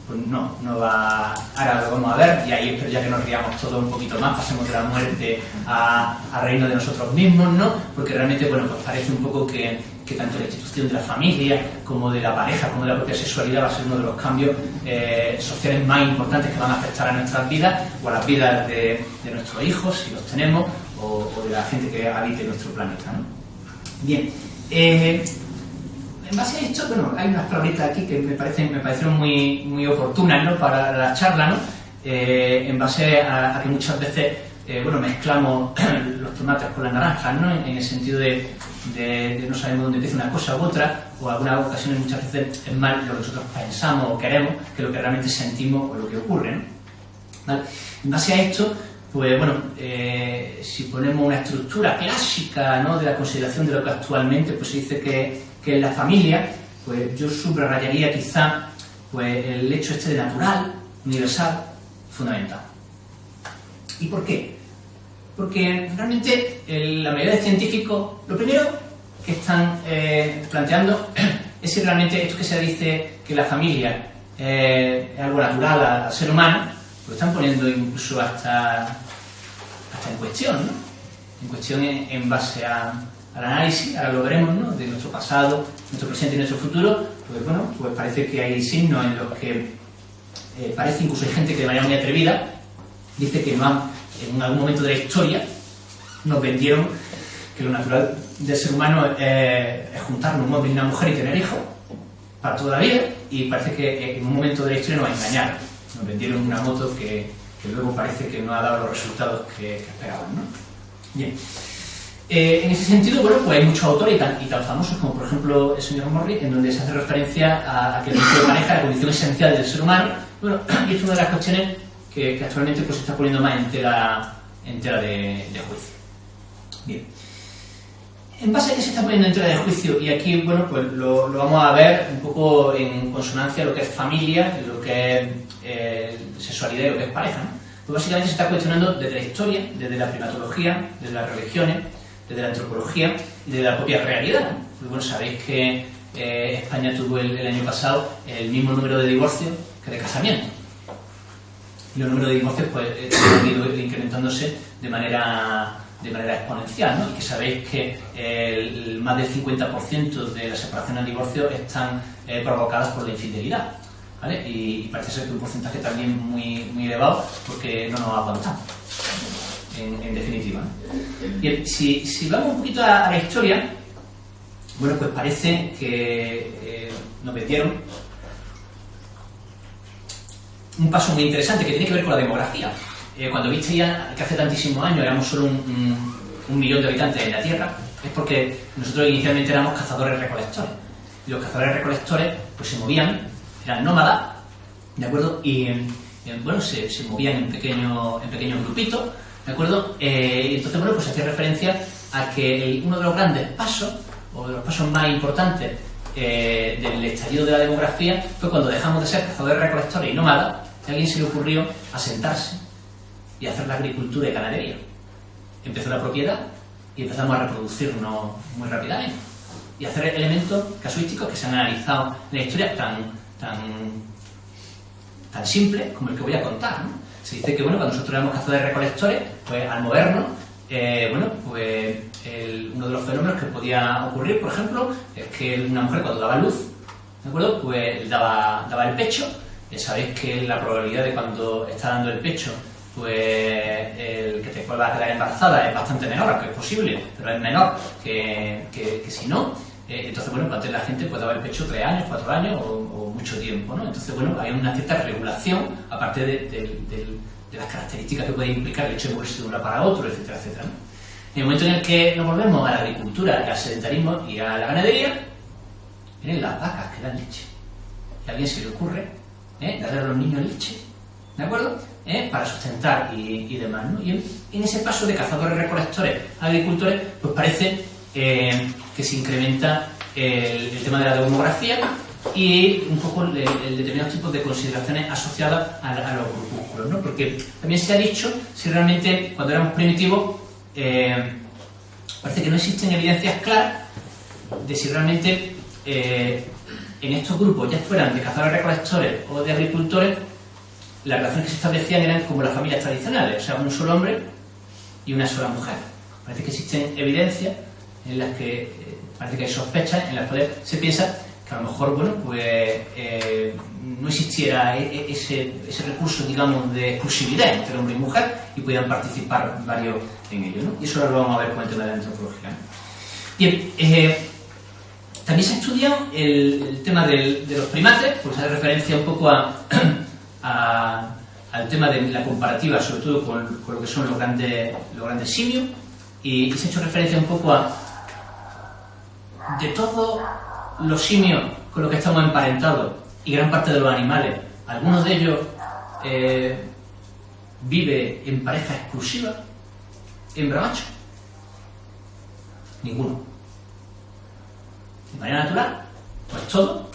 Pues no va. Ahora lo vamos a ver y ahí espero ya que nos riamos todos un poquito más, pasemos de la muerte a reírnos de nosotros mismos, ¿no? Porque realmente, bueno, pues parece un poco que tanto la institución de la familia como de la pareja como de la propia sexualidad va a ser uno de los cambios sociales más importantes que van a afectar a nuestras vidas o a las vidas de nuestros hijos, si los tenemos, o de la gente que habite nuestro planeta, ¿no? Bien, en base a esto, bueno, hay unas palabritas aquí que me parecieron muy oportunas, ¿no? Para la charla, ¿no? En base a que muchas veces mezclamos los tomates con las naranjas, ¿no? En el sentido de no sabemos dónde empieza una cosa u otra, o en algunas ocasiones muchas veces es más lo que nosotros pensamos o queremos que lo que realmente sentimos o lo que ocurre, ¿no? ¿Vale? En base a esto, pues bueno, si ponemos una estructura clásica, ¿no? De la consideración de lo que actualmente pues se dice que en la familia, pues yo subrayaría quizá pues el hecho este de natural, universal, fundamental. ¿Y por qué? Porque realmente la mayoría de científicos, lo primero que están planteando es si realmente esto que se dice que la familia es algo natural al ser humano, lo están poniendo incluso hasta en cuestión, ¿no? En cuestión en base al análisis, ahora lo veremos, ¿no? De nuestro pasado, nuestro presente y nuestro futuro, pues bueno, pues parece que hay signos en los que parece incluso hay gente que de manera muy atrevida dice que en algún momento de la historia nos vendieron que lo natural del ser humano es juntarnos un hombre y una mujer y tener hijos para toda la vida, y parece que en un momento de la historia nos engañaron, nos vendieron una moto que luego parece que no ha dado los resultados que esperaban, ¿no? Bien, en ese sentido, bueno, pues hay muchos autores y tan famosos como por ejemplo el señor Morris, en donde se hace referencia a que el vínculo de pareja es la condición esencial del ser humano. Bueno, y es una de las cuestiones que actualmente pues se está poniendo más en tela de juicio. Bien, en base a que se está poniendo en tela de juicio, y aquí, bueno, pues lo vamos a ver un poco en consonancia lo que es familia, lo que es sexualidad y lo que es pareja, ¿no? Pues básicamente se está cuestionando desde la historia, desde la primatología, desde las religiones, desde la antropología y desde la propia realidad, ¿no? Pues bueno, sabéis que España tuvo el año pasado el mismo número de divorcios que de casamientos. Y los números de divorcios pues han ido incrementándose de manera de manera exponencial, ¿no? Y que sabéis que más del 50% de las separaciones y divorcios están provocadas por la infidelidad, ¿vale? Y parece ser que un porcentaje también muy elevado, porque no nos aguantamos, en definitiva, ¿no? Bien, si vamos un poquito a la historia, bueno, pues parece que nos metieron un paso muy interesante que tiene que ver con la demografía. Cuando viste ya que hace tantísimos años éramos solo un millón de habitantes en la Tierra, es porque nosotros inicialmente éramos cazadores-recolectores. Y los cazadores-recolectores pues se movían, eran nómadas, ¿de acuerdo? Y bueno, se movían en pequeños grupitos, ¿de acuerdo? Y entonces, bueno, pues se hacía referencia a que uno de los grandes pasos, o de los pasos más importantes del estallido de la demografía, fue cuando dejamos de ser cazadores-recolectores y nómadas, y a alguien se le ocurrió asentarse y hacer la agricultura y ganadería. Empezó la propiedad y empezamos a reproducirnos muy rápidamente y hacer elementos casuísticos que se han analizado en la historia tan simples como el que voy a contar, ¿no? Se dice que, bueno, cuando nosotros éramos cazadores-recolectores, pues al movernos, bueno, pues uno de los fenómenos que podía ocurrir, por ejemplo, es que una mujer cuando daba luz, ¿de acuerdo? Pues daba el pecho. Sabéis que la probabilidad de cuando está dando el pecho, pues el que te pueda quedar embarazada es bastante menor, aunque es posible, pero es menor que si no. Entonces, bueno, pues antes la gente pues daba el pecho 3 años, 4 años o mucho tiempo, ¿no? Entonces, bueno, hay una cierta regulación, aparte de las características que puede implicar el hecho de moverse de un lado para otro, etcétera, etcétera, ¿no? En el momento en el que nos volvemos a la agricultura, al sedentarismo y a la ganadería, vienen las vacas que dan leche. Y a alguien se le ocurre darle a los niños leche, ¿de acuerdo? Para sustentar y demás, ¿no? Y en ese paso de cazadores-recolectores a agricultores, pues parece que se incrementa el tema de la demografía y un poco el determinados tipos de consideraciones asociadas a los grupúsculos, ¿no? Porque también se ha dicho si realmente cuando éramos primitivos parece que no existen evidencias claras de si realmente en estos grupos, ya fueran de cazadores-recolectores o de agricultores, las relaciones que se establecían eran como las familias tradicionales, o sea, un solo hombre y una sola mujer. Parece que existen evidencias en las que parece que hay sospechas en las cuales se piensa que a lo mejor, bueno, pues no existiera ese recurso, digamos, de exclusividad entre hombre y mujer y pudieran participar varios en ello, ¿no? Y eso ahora lo vamos a ver con el tema de la antropología, ¿no? Bien, también se ha estudiado el tema de los primates, pues hace referencia un poco al tema de la comparativa, sobre todo con lo que son los grandes simios, y se ha hecho referencia un poco de todos los simios con los que estamos emparentados y gran parte de los animales. Algunos de ellos vive en pareja exclusiva, hembra-macho. Ninguno. De manera natural, pues todos,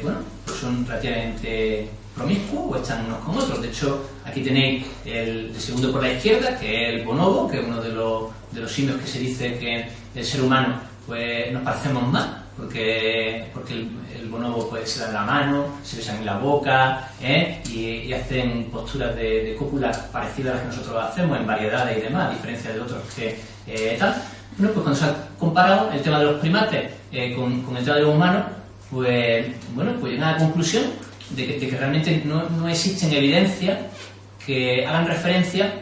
bueno, pues son relativamente promiscuos o están unos con otros. De hecho, aquí tenéis el segundo por la izquierda, que es el bonobo, que es uno de los simios que se dice que el ser humano pues nos parecemos más, porque el bonobo pues se da en la mano, se besan en la boca, y hacen posturas de cópula parecidas a las que nosotros hacemos en variedades y demás, a diferencia de otros que tal. Bueno, pues cuando se ha comparado el tema de los primates con el tema de los humanos, pues bueno, pues llega a la conclusión de que realmente no existen evidencias que hagan referencia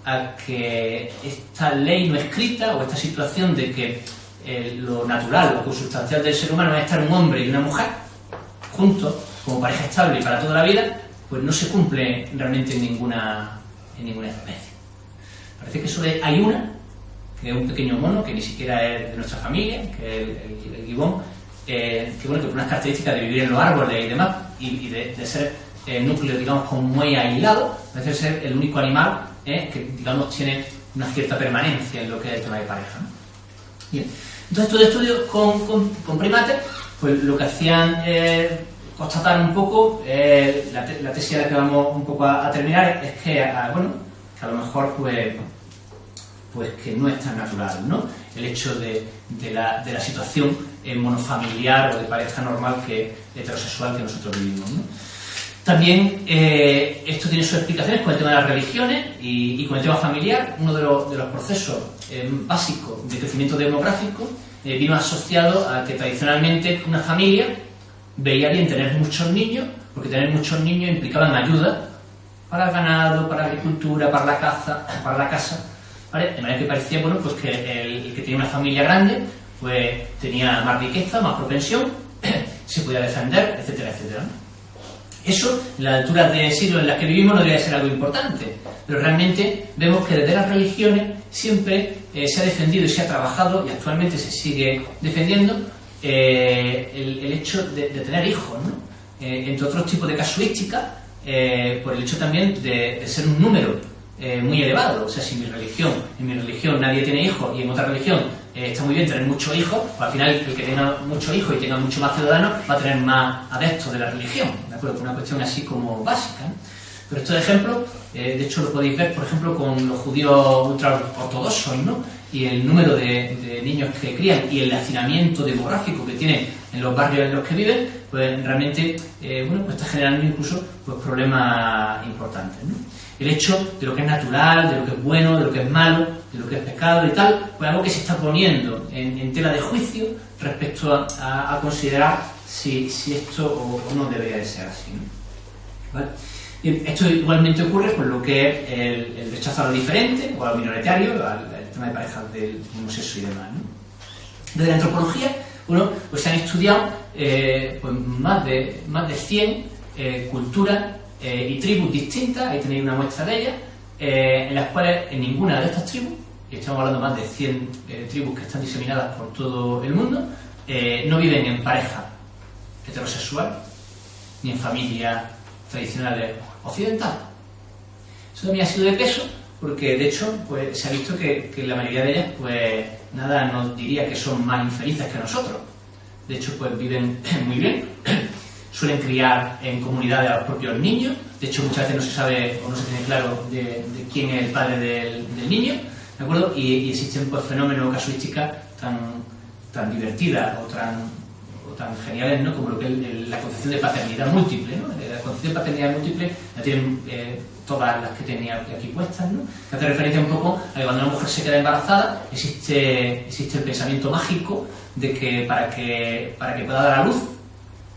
a que esta ley no escrita o esta situación de que lo natural, lo consustancial del ser humano es estar un hombre y una mujer juntos como pareja estable y para toda la vida, pues no se cumple realmente en ninguna especie. Parece que solo hay una, que es un pequeño mono que ni siquiera es de nuestra familia, que es el gibón, que bueno, que por unas características de vivir en los árboles y demás, y de ser núcleo, digamos, como muy aislado, parece ser el único animal que, digamos, tiene una cierta permanencia en lo que es el tema de pareja, ¿no? Bien, entonces estos estudios con primates, pues lo que hacían constatar un poco, la tesis a la que vamos un poco a terminar, es que, bueno, que a lo mejor pues que no es tan natural, ¿no? El hecho de la situación monofamiliar o de pareja normal que heterosexual que nosotros vivimos, ¿no? También esto tiene sus explicaciones con el tema de las religiones y con el tema familiar. Uno de los procesos básicos de crecimiento demográfico vino asociado a que tradicionalmente una familia veía bien tener muchos niños, porque tener muchos niños implicaban ayuda para el ganado, para la agricultura, para la caza, para la casa, ¿vale? De manera que parecía, bueno, pues que el que tenía una familia grande pues tenía más riqueza, más propensión, se podía defender, etcétera, etcétera, ¿no? Eso, en las alturas de siglo en las que vivimos, no debería ser algo importante, pero realmente vemos que desde las religiones siempre se ha defendido y se ha trabajado, y actualmente se sigue defendiendo, el hecho de tener hijos, ¿no? Entre otros tipos de casuística, por el hecho también de ser un número muy elevado. O sea, si en mi religión nadie tiene hijos y en otra religión está muy bien tener muchos hijos, pues al final el que tenga muchos hijos y tenga mucho más ciudadanos va a tener más adeptos de la religión, ¿de acuerdo? Una cuestión así como básica, ¿no? Pero estos ejemplos, de hecho lo podéis ver, por ejemplo, con los judíos ultraortodoxos, ¿no? Y el número de niños que crían y el hacinamiento demográfico que tienen en los barrios en los que viven, pues realmente bueno, pues está generando incluso pues, problemas importantes, ¿no? El hecho de lo que es natural, de lo que es bueno, de lo que es malo, de lo que es pecado y tal, pues algo que se está poniendo en tela de juicio respecto a considerar si esto o no debería de ser así, ¿no? ¿Vale? Y esto igualmente ocurre con lo que es el rechazo a lo diferente o a lo minoritario, al tema de parejas del mismo sexo y demás, ¿no? Desde la antropología, bueno, pues se han estudiado pues más de 100 culturas y tribus distintas. Ahí tenéis una muestra de ellas, en las cuales en ninguna de estas tribus, y estamos hablando más de 100 tribus que están diseminadas por todo el mundo, no viven en pareja heterosexual ni en familias tradicionales occidentales. Eso también ha sido de peso porque de hecho pues, se ha visto que la mayoría de ellas pues nada nos diría que son más infelices que nosotros. De hecho pues viven muy bien, suelen criar en comunidades a los propios niños. De hecho muchas veces no se sabe o no se tiene claro de quién es el padre del niño, ¿de acuerdo? Y existen pues fenómenos, casuísticas tan divertidas o tan geniales, ¿no? Como lo que es la concepción de paternidad múltiple, ¿no? La concepción de paternidad múltiple la tienen todas las que tenía aquí puestas, ¿no? Que hace referencia un poco a que cuando una mujer se queda embarazada existe el pensamiento mágico de que para que pueda dar a luz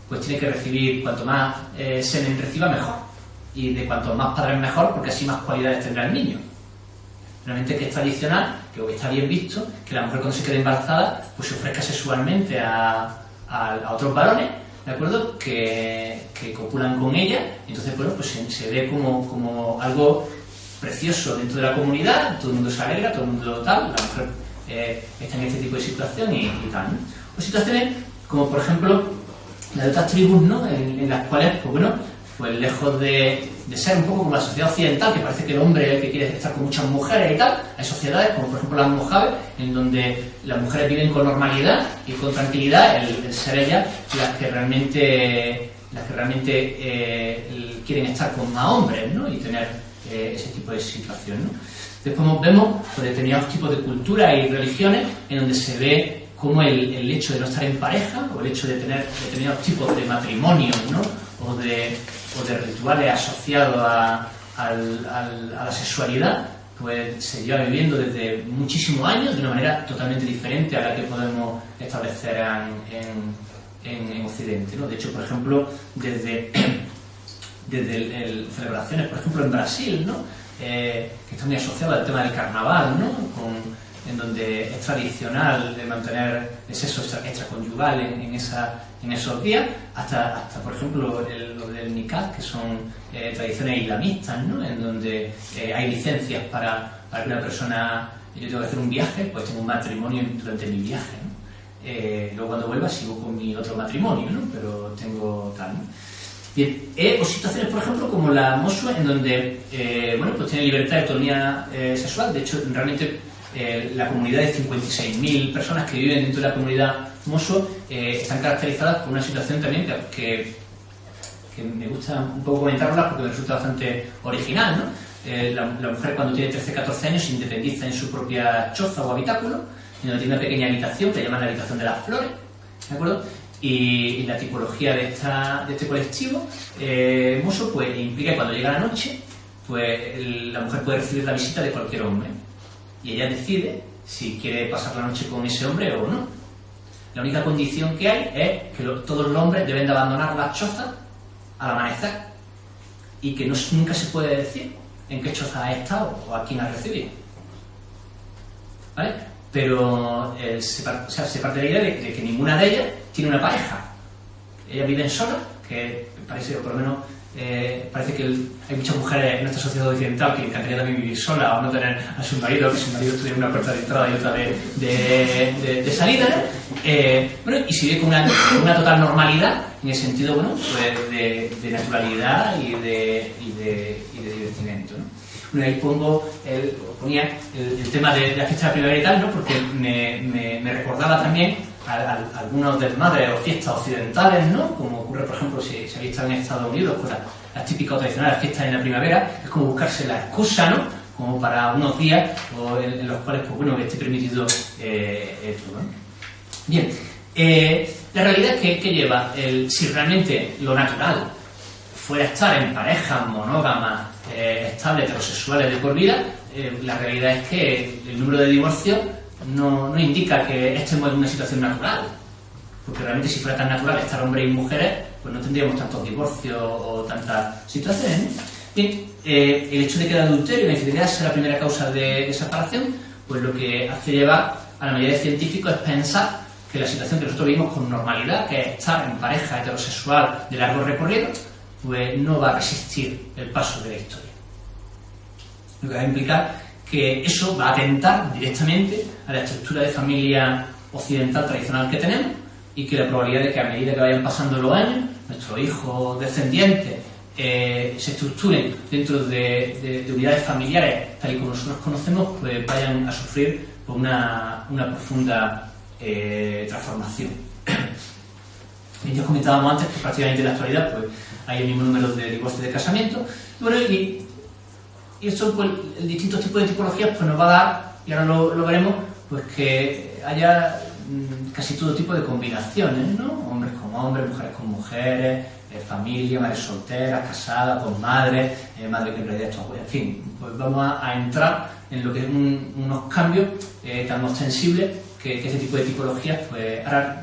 pues tiene que recibir, cuanto más semen reciba mejor, y de cuanto más padres mejor, porque así más cualidades tendrá el niño. Realmente que es tradicional, que está bien visto, que la mujer cuando se quede embarazada pues se ofrezca sexualmente a otros varones, ¿de acuerdo? Que copulan con ella, y entonces bueno, pues se ve como algo precioso dentro de la comunidad, todo el mundo se alegra, todo el mundo tal, la mujer está en este tipo de situación y tal, ¿no? O situaciones como por ejemplo las de otras tribus, ¿no? En las cuales, pues bueno, pues lejos de ser un poco como la sociedad occidental, que parece que el hombre es el que quiere estar con muchas mujeres y tal, hay sociedades como por ejemplo las mojáves, en donde las mujeres viven con normalidad y con tranquilidad, el ser ellas las que realmente quieren estar con más hombres, ¿no? Y tener ese tipo de situación, ¿no? Después vemos pues, determinados tipos de culturas y religiones en donde se ve como el hecho de no estar en pareja o el hecho de tener determinados tipos de matrimonios, ¿no? o de rituales asociados a la sexualidad, pues se lleva viviendo desde muchísimos años de una manera totalmente diferente a la que podemos establecer en Occidente, ¿no? De hecho, por ejemplo, desde celebraciones, por ejemplo, en Brasil, ¿no? Que está muy asociado al tema del carnaval, ¿no? En donde es tradicional de mantener el sexo extraconyugal en esos días, hasta por ejemplo lo del nikah, que son tradiciones islamistas, ¿no? En donde hay licencias para que una persona, yo tengo que hacer un viaje, pues tengo un matrimonio durante mi viaje, ¿no? Luego cuando vuelva sigo con mi otro matrimonio, ¿no? Pero tengo tal, ¿no? Bien, o situaciones, por ejemplo, como la Mosua, en donde bueno, pues tiene libertad y autonomía sexual. De hecho, realmente la comunidad de 56.000 personas que viven dentro de la comunidad Mosua están caracterizadas por una situación también que me gusta un poco comentarla porque me resulta bastante original, ¿no? La mujer cuando tiene 13-14 años se independiza en su propia choza o habitáculo, en donde tiene una pequeña habitación que llaman la habitación de las flores, ¿de acuerdo? Y la tipología de este colectivo hermoso pues implica que cuando llega la noche, pues la mujer puede recibir la visita de cualquier hombre y ella decide si quiere pasar la noche con ese hombre o no. La única condición que hay es que todos los hombres deben de abandonar las chozas al amanecer y que nunca se puede decir en qué choza ha estado o a quién ha recibido, ¿vale? Pero se parte de la idea de que ninguna de ellas tiene una pareja. Ellas viven solas, que parece, o por lo menos parece que hay muchas mujeres en nuestra sociedad occidental que encantaría también vivir sola o no tener a su marido, que su marido tuviera una puerta de entrada y otra de salida, ¿no? Bueno, y se vive con una total normalidad, en el sentido, bueno, pues de naturalidad y de divertimento, ¿no? Bueno, ahí ponía el tema de la fiesta de la primavera y tal, ¿no? Porque me recordaba también a algunos desmadres o fiestas occidentales, ¿no? Como ocurre, por ejemplo, si habéis estado en Estados Unidos, pues las típicas o tradicionales fiestas en la primavera, es como buscarse la excusa, ¿no? Como para unos días en los cuales, pues bueno, que esté permitido esto, ¿no? Bien, la realidad es que lleva si realmente lo natural fuera estar en parejas monógamas, estables, heterosexuales de por vida, la realidad es que el número de divorcios no indica que estemos en una situación natural, porque realmente si fuera tan natural estar hombres y mujeres, pues no tendríamos tantos divorcios o tantas situaciones, ¿no? Bien, el hecho de que el adulterio y la infidelidad sea la primera causa de separación, pues lo que hace llevar a la mayoría de científicos es pensar que la situación que nosotros vivimos con normalidad, que es estar en pareja heterosexual de largo recorrido, pues no va a resistir el paso de la historia. Lo que va a implicar que eso va a atentar directamente a la estructura de familia occidental tradicional que tenemos y que la probabilidad de que a medida que vayan pasando los años, nuestros hijos descendientes se estructuren dentro de unidades familiares tal y como nosotros conocemos, pues vayan a sufrir pues, una profunda transformación. Ya comentábamos antes que prácticamente en la actualidad pues, hay el mismo número de divorcios y de casamientos. Bueno, y esto, pues, el distintos tipos de tipologías pues, nos va a dar, y ahora lo veremos, pues que haya casi todo tipo de combinaciones, ¿no? Hombres con hombres, mujeres con mujeres, familia, madres solteras, casadas, con madres, madres que en realidad esto, en fin, pues vamos a entrar en lo que es unos cambios tan ostensibles que este tipo de tipologías, pues ahora,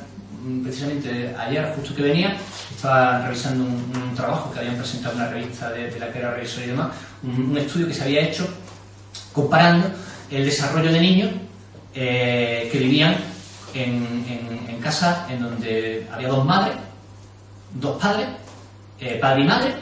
precisamente ayer, justo que venía, estaba revisando un trabajo que habían presentado en una revista de la que era revisor y demás, un estudio que se había hecho comparando el desarrollo de niños que vivían en casas en donde había dos madres, dos padres, padre y madre,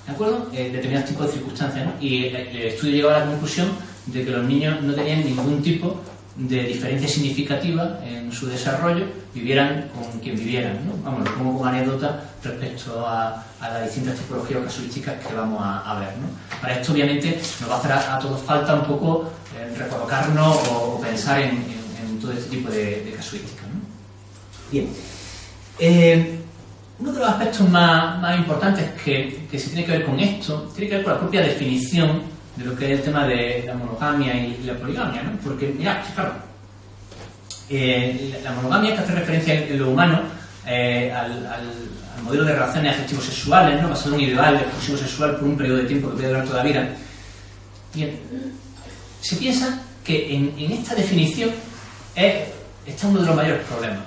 ¿de acuerdo? Determinados tipos de circunstancias, ¿no? Y el estudio llegó a la conclusión de que los niños no tenían ningún tipo de diferencia significativa en su desarrollo, vivieran con quien vivieran, ¿no? Vamos, lo pongo como anécdota respecto a las distintas tipologías o casuísticas que vamos a ver, ¿no? Para esto, obviamente, nos va a hacer a todos falta un poco recolocarnos o pensar en todo este tipo de casuísticas, ¿no? Bien. Uno de los aspectos más importantes que se tiene que ver con esto tiene que ver con la propia definición de lo que es el tema de la monogamia y la poligamia, ¿no? Porque, mirad, fijaros, la monogamia que hace referencia en lo humano al modelo de relaciones afectivos sexuales, ¿no? Basado en un ideal de exclusivo sexual por un periodo de tiempo que puede durar toda la vida. Bien, se piensa que en esta definición está uno de los mayores problemas.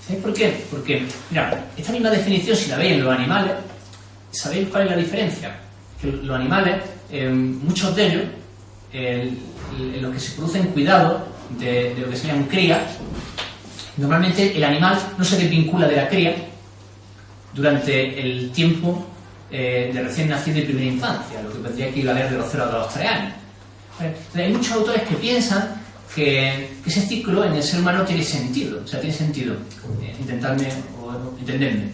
¿Sabéis por qué? Porque, mirad, esta misma definición, si la veis en los animales, ¿sabéis cuál es la diferencia? Que los animales, muchos de ellos, en los que se producen cuidados de lo que se llaman crías, normalmente el animal no se desvincula de la cría durante el tiempo de recién nacido y primera infancia, lo que vendría aquí a valer de los 0 a los 3 años. Entonces, hay muchos autores que piensan que ese ciclo en el ser humano tiene sentido, o sea, tiene sentido, intentarme o entenderme.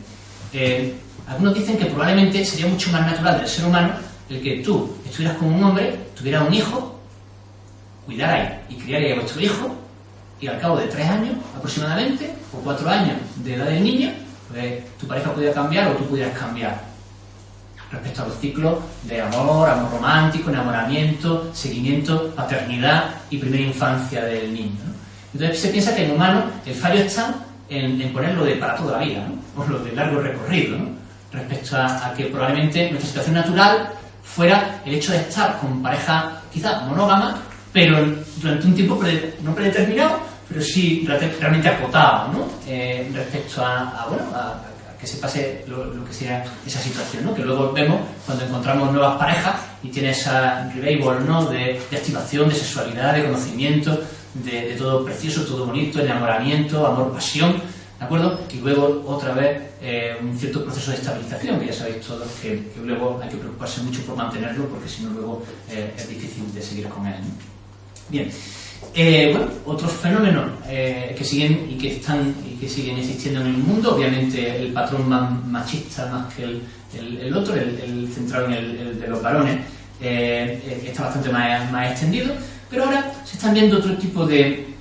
Algunos dicen que probablemente sería mucho más natural del ser humano el que tú estuvieras con un hombre, tuvieras un hijo, cuidarais y criarais a vuestro hijo, y al cabo de 3 años aproximadamente, o 4 años de edad del niño, pues tu pareja pudiera cambiar o tú pudieras cambiar respecto a los ciclos de amor romántico, enamoramiento, seguimiento, paternidad y primera infancia del niño, ¿no? Entonces se piensa que en humano el fallo está en ponerlo de para toda la vida, ¿no? O lo de largo recorrido, ¿no? Respecto a que probablemente nuestra situación natural fuera el hecho de estar con pareja quizá monógama, pero durante un tiempo no predeterminado, pero sí realmente acotado, ¿no? Respecto a que se pase lo que sea esa situación, ¿no? Que luego vemos cuando encontramos nuevas parejas y tiene esa revival, ¿no? de activación, de sexualidad, de conocimiento, de todo precioso, todo bonito, enamoramiento, amor, pasión, ¿de acuerdo? Y luego otra vez un cierto proceso de estabilización, que ya sabéis todos que luego hay que preocuparse mucho por mantenerlo, porque si no luego es difícil de seguir con él, ¿no? Bien. Otros fenómenos que siguen y que siguen existiendo en el mundo, obviamente el patrón machista más que el otro, el centrado en el de los varones, está bastante más extendido, pero ahora se están viendo otro tipo de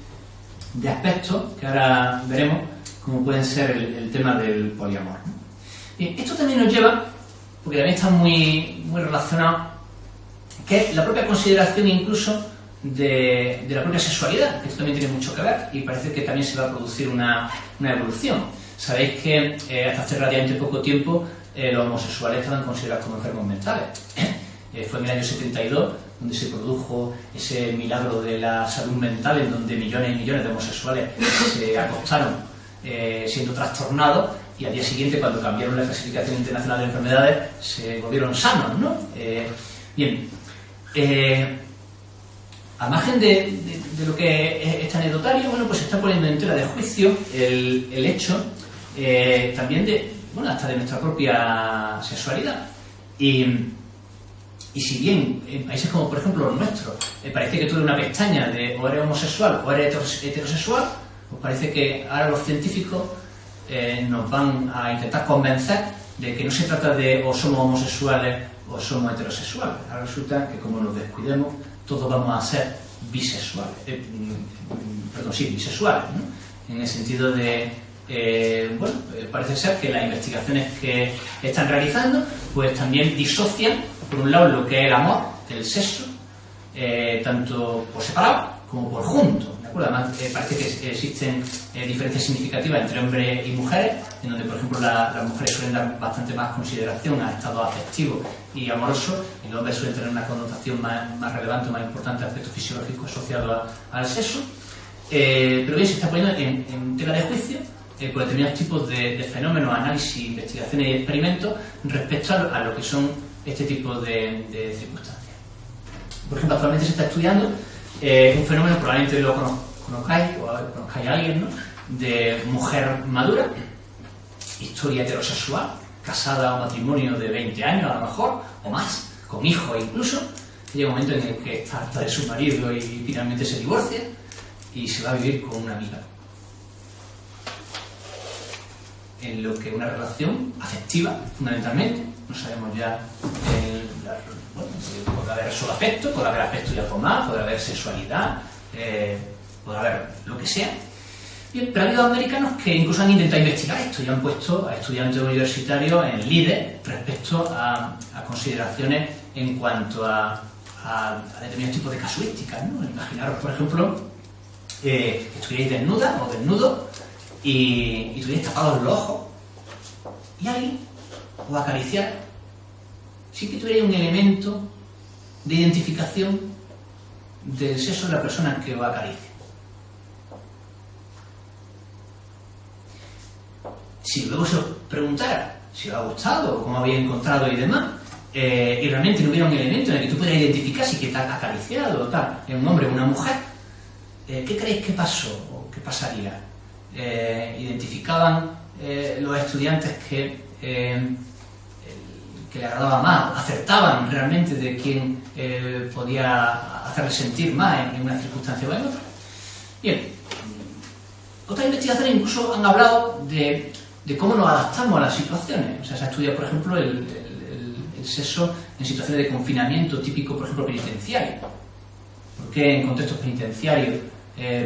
aspectos que ahora veremos, como pueden ser el tema del poliamor, ¿no? Bien, esto también nos lleva, porque también está muy relacionado, que es la propia consideración incluso de la propia sexualidad, que esto también tiene mucho que ver y parece que también se va a producir una evolución. Sabéis que hasta hace relativamente poco tiempo los homosexuales estaban considerados como enfermos mentales. Fue en el año 72 donde se produjo ese milagro de la salud mental, en donde millones y millones de homosexuales se acostaron siendo trastornados, y al día siguiente, cuando cambiaron la clasificación internacional de enfermedades, se volvieron sanos, ¿no? Bien, al margen de lo que es este anecdotario, bueno, pues se está poniendo en tela de juicio el hecho también hasta de nuestra propia sexualidad. Y si bien en países como por ejemplo los nuestros parece que todo es una pestaña de o eres homosexual o eres heterosexual, pues parece que ahora los científicos nos van a intentar convencer de que no se trata de o somos homosexuales o somos heterosexuales. Ahora resulta que como nos descuidemos, todos vamos a ser bisexuales, bisexuales, ¿no? En el sentido de, parece ser que las investigaciones que están realizando, pues también disocian, por un lado, lo que es el amor, el sexo, tanto por separado como por junto, ¿de acuerdo? Además, parece que existen diferencias significativas entre hombres y mujeres, en donde, por ejemplo, las mujeres suelen dar bastante más consideración a estados afectivos y amorosos, y los hombres suelen tener una connotación más relevante, más importante, aspectos fisiológicos asociados al sexo. Pero bien, se está poniendo en tela de juicio por determinados tipos de fenómenos, análisis, investigaciones y experimentos respecto a lo que son este tipo de circunstancias. Por ejemplo, actualmente se está estudiando un fenómeno, probablemente lo conozcáis o conozcáis a alguien, ¿no? De mujer madura, historia heterosexual, casada o matrimonio de 20 años a lo mejor, o más, con hijos incluso, llega un momento en el que está harta de su marido y finalmente se divorcia y se va a vivir con una amiga. En lo que una relación afectiva, fundamentalmente, no sabemos ya, puede haber solo afecto, puede haber afecto y algo más, puede haber sexualidad, puede haber lo que sea. Bien, pero ha habido americanos que incluso han intentado investigar esto y han puesto a estudiantes universitarios en líder respecto a consideraciones en cuanto a determinados tipos de casuísticas, ¿no? Imaginaros, por ejemplo, que estuvierais desnuda o desnudo y tuvierais tapados los ojos y alguien os va a acariciar, sí que tuvierais un elemento de identificación del sexo de la persona que os acaricia. Si luego se os preguntara si os ha gustado o cómo habéis encontrado y demás, y realmente no hubiera un elemento en el que tú pudieras identificar si que te has acariciado o tal, en un hombre o una mujer, ¿qué creéis que pasó o qué pasaría? Identificaban los estudiantes que le agradaba más, acertaban realmente de quién podía hacerle sentir más en una circunstancia o en otra. Bien, otras investigaciones incluso han hablado de cómo nos adaptamos a las situaciones. O sea, se ha estudiado, por ejemplo, el sexo en situaciones de confinamiento típico, por ejemplo, penitenciario. ¿Por qué en contextos penitenciarios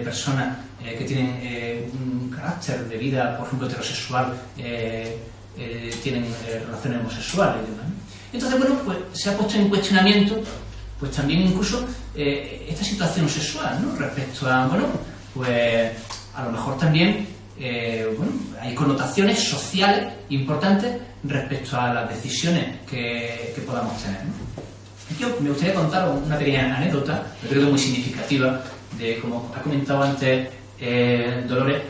personas que tienen un carácter de vida, por ejemplo, heterosexual, tienen relaciones homosexuales y demás? Entonces, bueno, pues se ha puesto en cuestionamiento pues también incluso esta situación sexual, ¿no? Respecto a, bueno, pues a lo mejor también bueno, hay connotaciones sociales importantes respecto a las decisiones que podamos tener, ¿no? Aquí me gustaría contar una pequeña anécdota, que creo que es muy significativa, de, como ha comentado antes Dolores,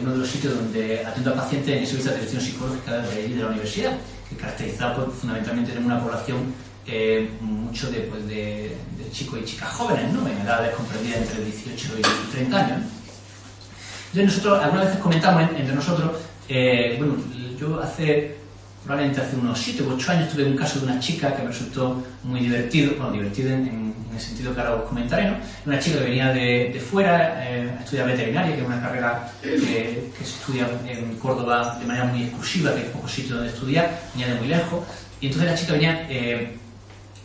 uno de los sitios donde atiendo a pacientes en el servicio de atención psicológica de la universidad, que caracterizado fundamentalmente en una población mucho de chicos y chicas jóvenes, ¿no? En edades comprendidas entre 18 y 30 años, ¿no? Entonces nosotros algunas veces comentamos entre nosotros, bueno, yo probablemente hace unos 7 u 8 años tuve un caso de una chica que me resultó muy divertido, bueno, divertido en el sentido que ahora os comentaré, ¿no? Una chica que venía de fuera a estudiar veterinaria, que es una carrera que se estudia en Córdoba de manera muy exclusiva, que hay pocos sitios donde estudiar, venía de muy lejos, y entonces la chica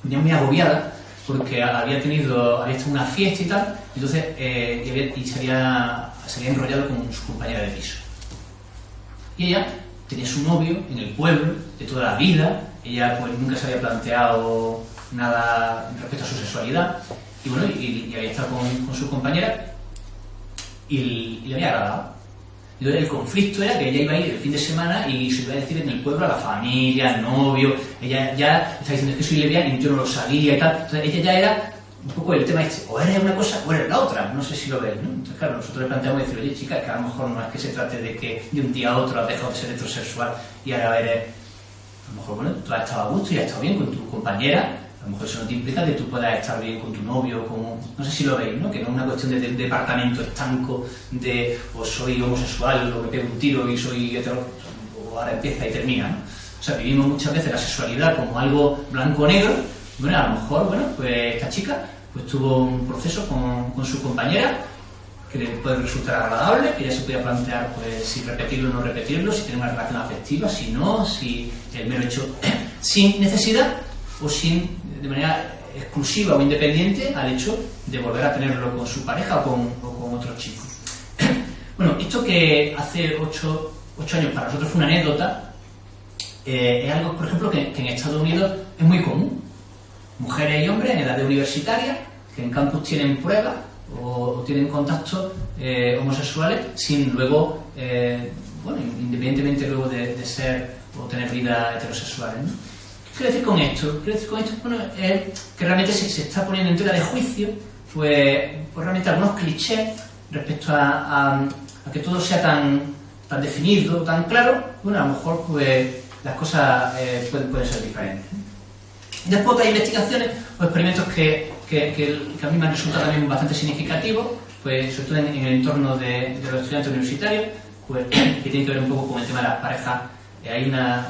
venía muy agobiada porque había estado en una fiesta y tal, entonces, y se había enrollado con su compañera de piso. Y ella tenía su novio en el pueblo de toda la vida, ella pues nunca se había planteado nada respecto a su sexualidad, y bueno, y había estado con su compañera y le había agradado. Entonces el conflicto era que ella iba a ir el fin de semana y se iba a decir en el pueblo a la familia, al novio, ella ya está diciendo que soy lesbiana y yo no lo sabía y tal, entonces ella ya era un poco el tema este, o eres una cosa o eres la otra, no sé si lo veis, ¿no? Entonces claro, nosotros le planteamos decir, oye chica, que a lo mejor no es que se trate de que de un día a otro has dejado de ser heterosexual y ahora eres, a lo mejor bueno, tú has estado a gusto y has estado bien con tu compañera, a lo mejor eso no te implica que tú puedas estar bien con tu novio, no sé si lo veis, ¿no? Que no es una cuestión de departamento estanco, de o soy homosexual o me pego un tiro y soy hetero, o ahora empieza y termina, ¿no? O sea, vivimos muchas veces la sexualidad como algo blanco-negro. Bueno, a lo mejor, bueno, pues esta chica pues tuvo un proceso con su compañera que le puede resultar agradable, que ya se podía plantear pues si repetirlo o no repetirlo, si tiene una relación afectiva, si no, si el mero hecho sin necesidad o de manera exclusiva o independiente al hecho de volver a tenerlo con su pareja o con otro chico. Bueno, esto que hace 8 años para nosotros fue una anécdota, es algo, por ejemplo, que en Estados Unidos es muy común. Mujeres y hombres en edad universitaria que en campus tienen pruebas o tienen contactos homosexuales sin luego, bueno, independientemente luego de ser o tener vida heterosexuales, ¿no? ¿Qué quiero decir con esto? Quiero decir con esto, bueno, es que realmente se está poniendo en tela de juicio pues realmente algunos clichés respecto a que todo sea tan definido, tan claro. Bueno, a lo mejor pues las cosas pueden ser diferentes. Después otras investigaciones o experimentos que a mí me han resultado también bastante significativos, pues sobre todo en el entorno de los estudiantes universitarios, pues, que tienen que ver un poco con el tema de las parejas. Hay unas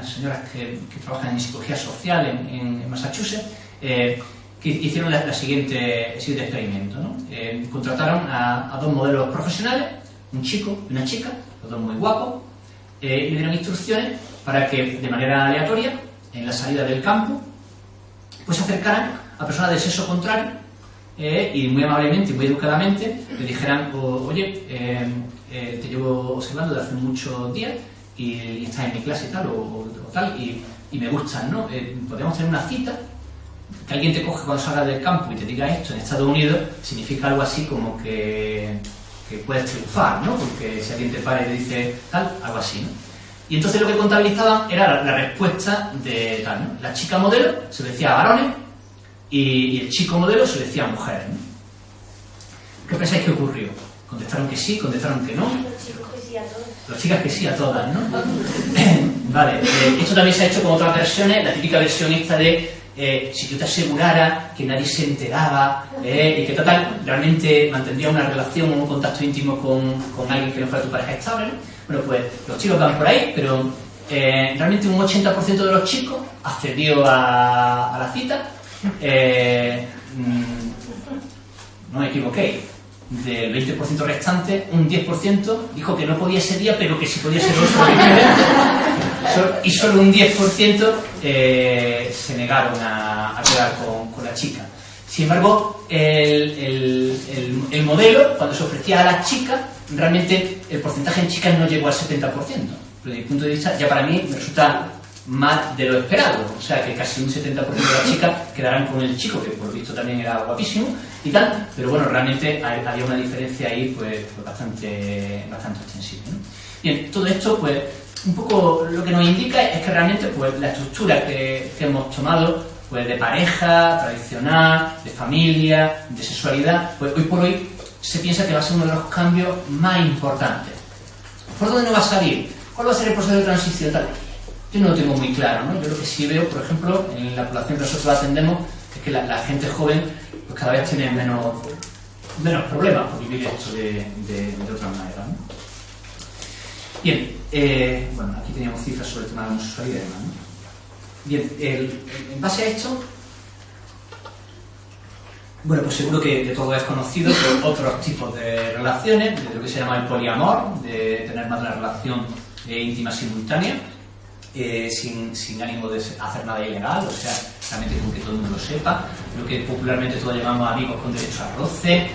señoras que trabajan en psicología social en Massachusetts, que hicieron el siguiente experimento, ¿no? Contrataron a 2 modelos profesionales, un chico y una chica, los 2 muy guapos, y le dieron instrucciones para que de manera aleatoria, en la salida del campo, pues se acercaran a personas del sexo contrario y muy amablemente y muy educadamente le dijeran, oye, te llevo observando desde hace muchos días y estás en mi clase y tal, o tal, y me gustan, ¿no? Podríamos tener una cita. Que alguien te coge cuando salgas del campo y te diga esto en Estados Unidos significa algo así como que puedes triunfar, ¿no? Porque si alguien te para y te dice tal, algo así, ¿no? Y entonces lo que contabilizaban era la respuesta de tal, ¿no? La chica modelo se lo decía a varones y el chico modelo se lo decía a mujeres, ¿no? ¿Qué pensáis que ocurrió? Contestaron que sí, contestaron que no. Los chicos que sí a todos. Las chicas que sí a todas, ¿no? Vale, esto también se ha hecho con otras versiones, la típica versión esta de si yo te asegurara que nadie se enteraba y que total realmente mantendría una relación o un contacto íntimo con alguien que no fuera tu pareja estable, ¿no? Bueno, pues los chicos van por ahí, pero realmente un 80% de los chicos accedió a la cita. No me equivoqué. Del 20% restante, un 10% dijo que no podía ese día, pero que sí podía ser otro. Y solo un 10% se negaron a quedar con la chica. Sin embargo, el modelo, cuando se ofrecía a las chicas, realmente el porcentaje en chicas no llegó al 70%. Desde mi punto de vista, ya para mí me resulta más de lo esperado, o sea que casi un 70% de las chicas quedarán con el chico, que por lo visto también era guapísimo y tal, pero bueno, realmente había una diferencia ahí pues bastante extensiva, ¿no? Bien, todo esto pues un poco lo que nos indica es que realmente pues la estructura que hemos tomado pues de pareja, tradicional, de familia, de sexualidad, pues hoy por hoy se piensa que va a ser uno de los cambios más importantes. ¿Por dónde nos va a salir? ¿Cuál va a ser el proceso de transición? Tal? Yo no lo tengo muy claro, ¿no? Yo lo que sí veo, por ejemplo, en la población que nosotros atendemos, es que la gente joven pues cada vez tiene menos problemas por vivir esto de otra manera, ¿no? Bien, bueno, aquí teníamos cifras sobre el tema de la homosexualidad y demás, ¿no? Bien, en base a esto, bueno, pues seguro que todo es conocido por otros tipos de relaciones, de lo que se llama el poliamor, de tener más de una relación íntima simultánea, sin ánimo de hacer nada ilegal, o sea, realmente con que todo el mundo lo sepa, lo que popularmente todos llamamos amigos con derecho a roce,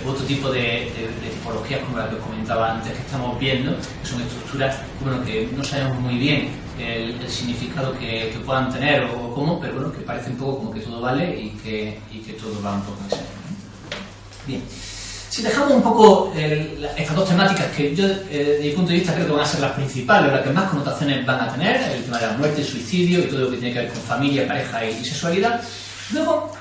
otro tipo de tipologías como la que os comentaba antes que estamos viendo, que son estructuras bueno, que no sabemos muy bien el significado que puedan tener o cómo, pero bueno, que parece un poco como que todo vale y que todo va un poco en serio, ¿no? Bien. Si dejamos un poco estas dos temáticas que yo, desde mi punto de vista, creo que van a ser las principales, o las que más connotaciones van a tener, el tema de la muerte, el suicidio y todo lo que tiene que ver con familia, pareja y sexualidad, luego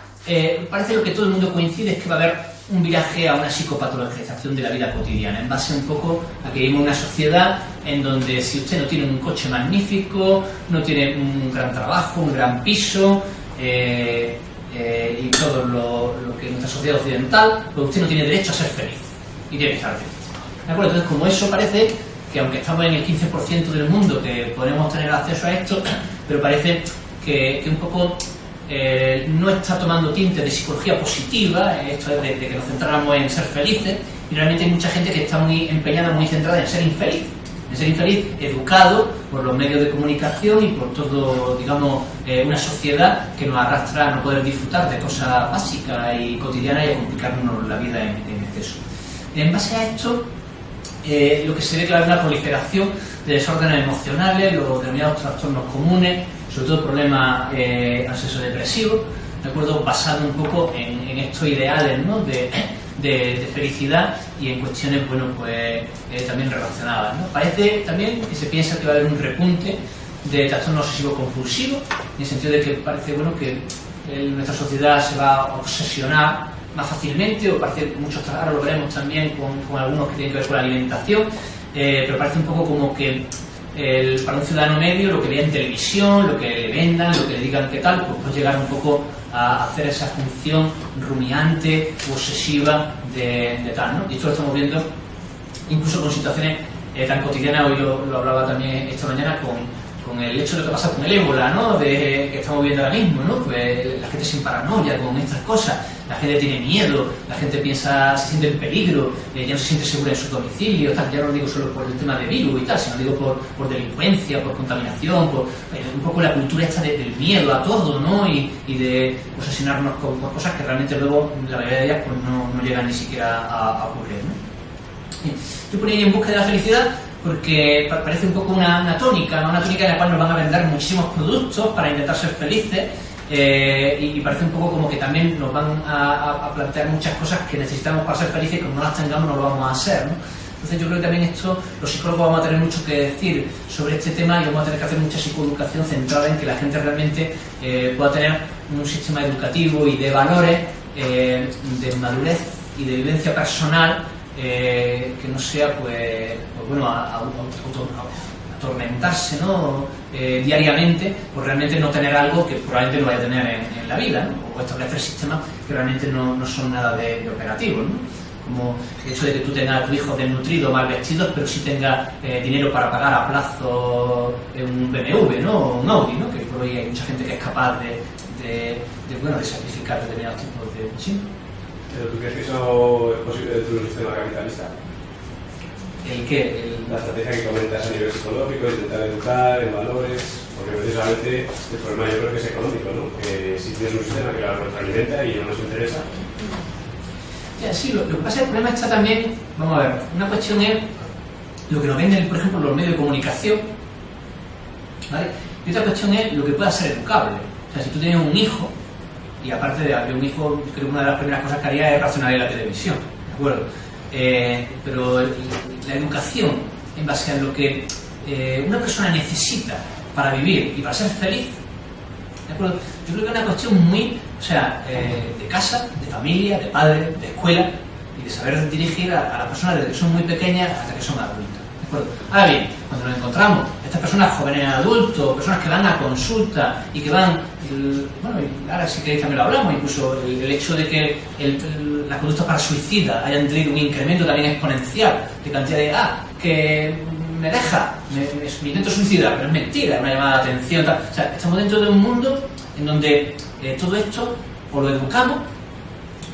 parece lo que todo el mundo coincide es que va a haber un viraje a una psicopatologización de la vida cotidiana, en base un poco a que vivimos una sociedad en donde si usted no tiene un coche magnífico, no tiene un gran trabajo, un gran piso, y todo lo que es nuestra sociedad occidental, pues usted no tiene derecho a ser feliz y tiene que estar feliz. ¿De acuerdo? Entonces, como eso parece que aunque estamos en el 15% del mundo que podemos tener acceso a esto, pero parece que un poco no está tomando tinte de psicología positiva, esto es de que nos centráramos en ser felices, y realmente hay mucha gente que está muy empeñada, muy centrada en ser infeliz, educado por los medios de comunicación y por todo, digamos, una sociedad que nos arrastra a no poder disfrutar de cosas básicas y cotidianas y a complicarnos la vida en exceso. En base a esto, lo que se ve que va a haber una proliferación de desórdenes emocionales, los denominados trastornos comunes, sobre todo problemas ansioso-depresivos, ¿de acuerdo? Basado un poco en estos ideales, ¿no? de felicidad y en cuestiones, bueno, pues también relacionadas, ¿no? Parece también que se piensa que va a haber un repunte de trastorno obsesivo-compulsivo, en el sentido de que parece, bueno, que nuestra sociedad se va a obsesionar más fácilmente, o parece muchos, ahora lo veremos también con algunos que tienen que ver con la alimentación, pero parece un poco como que para un ciudadano medio lo que vea en televisión, lo que le vendan, lo que le digan qué tal, pues puede llegar un poco a hacer esa función rumiante, obsesiva de tal, ¿no? Y esto lo estamos viendo incluso con situaciones tan cotidianas. Hoy lo hablaba también esta mañana con el hecho de lo que pasa con el ébola, ¿no? Que estamos viendo ahora mismo, ¿no? Pues la gente sin paranoia con estas cosas, la gente tiene miedo, la gente piensa, se siente en peligro, ya no se siente segura en su domicilio, tal. Ya no lo digo solo por el tema de virus y tal, sino digo por delincuencia, por contaminación, por un poco la cultura esta del miedo a todo, ¿no? Y de obsesionarnos por cosas que realmente luego la mayoría de ellas pues no llegan ni siquiera a ocurrir, ¿no? Yo ponía ahí En busca de la felicidad porque parece un poco una tónica, ¿no? Una tónica en la cual nos van a vender muchísimos productos para intentar ser felices, y parece un poco como que también nos van a plantear muchas cosas que necesitamos para ser felices y como no las tengamos no lo vamos a hacer, ¿no? Entonces yo creo que también esto, los psicólogos vamos a tener mucho que decir sobre este tema y vamos a tener que hacer mucha psicoeducación centrada en que la gente realmente pueda tener un sistema educativo y de valores, de madurez y de vivencia personal, que no sea pues bueno, atormentarse, ¿no? Diariamente por realmente no tener algo que probablemente no vaya a tener en la vida, ¿no? O establecer sistemas que realmente no son nada de operativos, ¿no? Como el hecho de que tú tengas a tu hijo desnutrido, mal vestido, pero sí tenga dinero para pagar a plazo un BMW, ¿no? O un Audi, ¿no? Que por hoy hay mucha gente que es capaz de sacrificar determinados tipos de... ¿Sí? ¿Pero tú crees que eso es posible dentro de un sistema capitalista? ¿El qué? La estrategia que comentas a nivel psicológico, intentar educar en valores, porque precisamente el problema yo creo que es económico, ¿no? Que si tienes un sistema que la retroalimenta y no nos interesa. Ya, sí, lo que pasa es que el problema está también, vamos a ver, una cuestión es lo que nos venden, por ejemplo, los medios de comunicación, ¿vale? Y otra cuestión es lo que pueda ser educable. O sea, si tú tienes un hijo, y aparte de un hijo, creo que una de las primeras cosas que haría es racionar la televisión, ¿de acuerdo? Pero la educación en base a lo que una persona necesita para vivir y para ser feliz, ¿de acuerdo? Yo creo que es una cuestión muy, o sea, de casa, de familia, de padre, de escuela, y de saber dirigir a las personas desde que son muy pequeñas hasta que son adultas. Ahora bien, cuando nos encontramos estas personas jóvenes adultos, personas que van a consulta y que van, bueno, y ahora si queréis también lo hablamos, incluso el hecho de que las conductas para suicida hayan tenido un incremento también exponencial de cantidad de, que me deja, me intento suicidar, pero es mentira, es una llamada de atención, tal. O sea, estamos dentro de un mundo en donde todo esto o lo educamos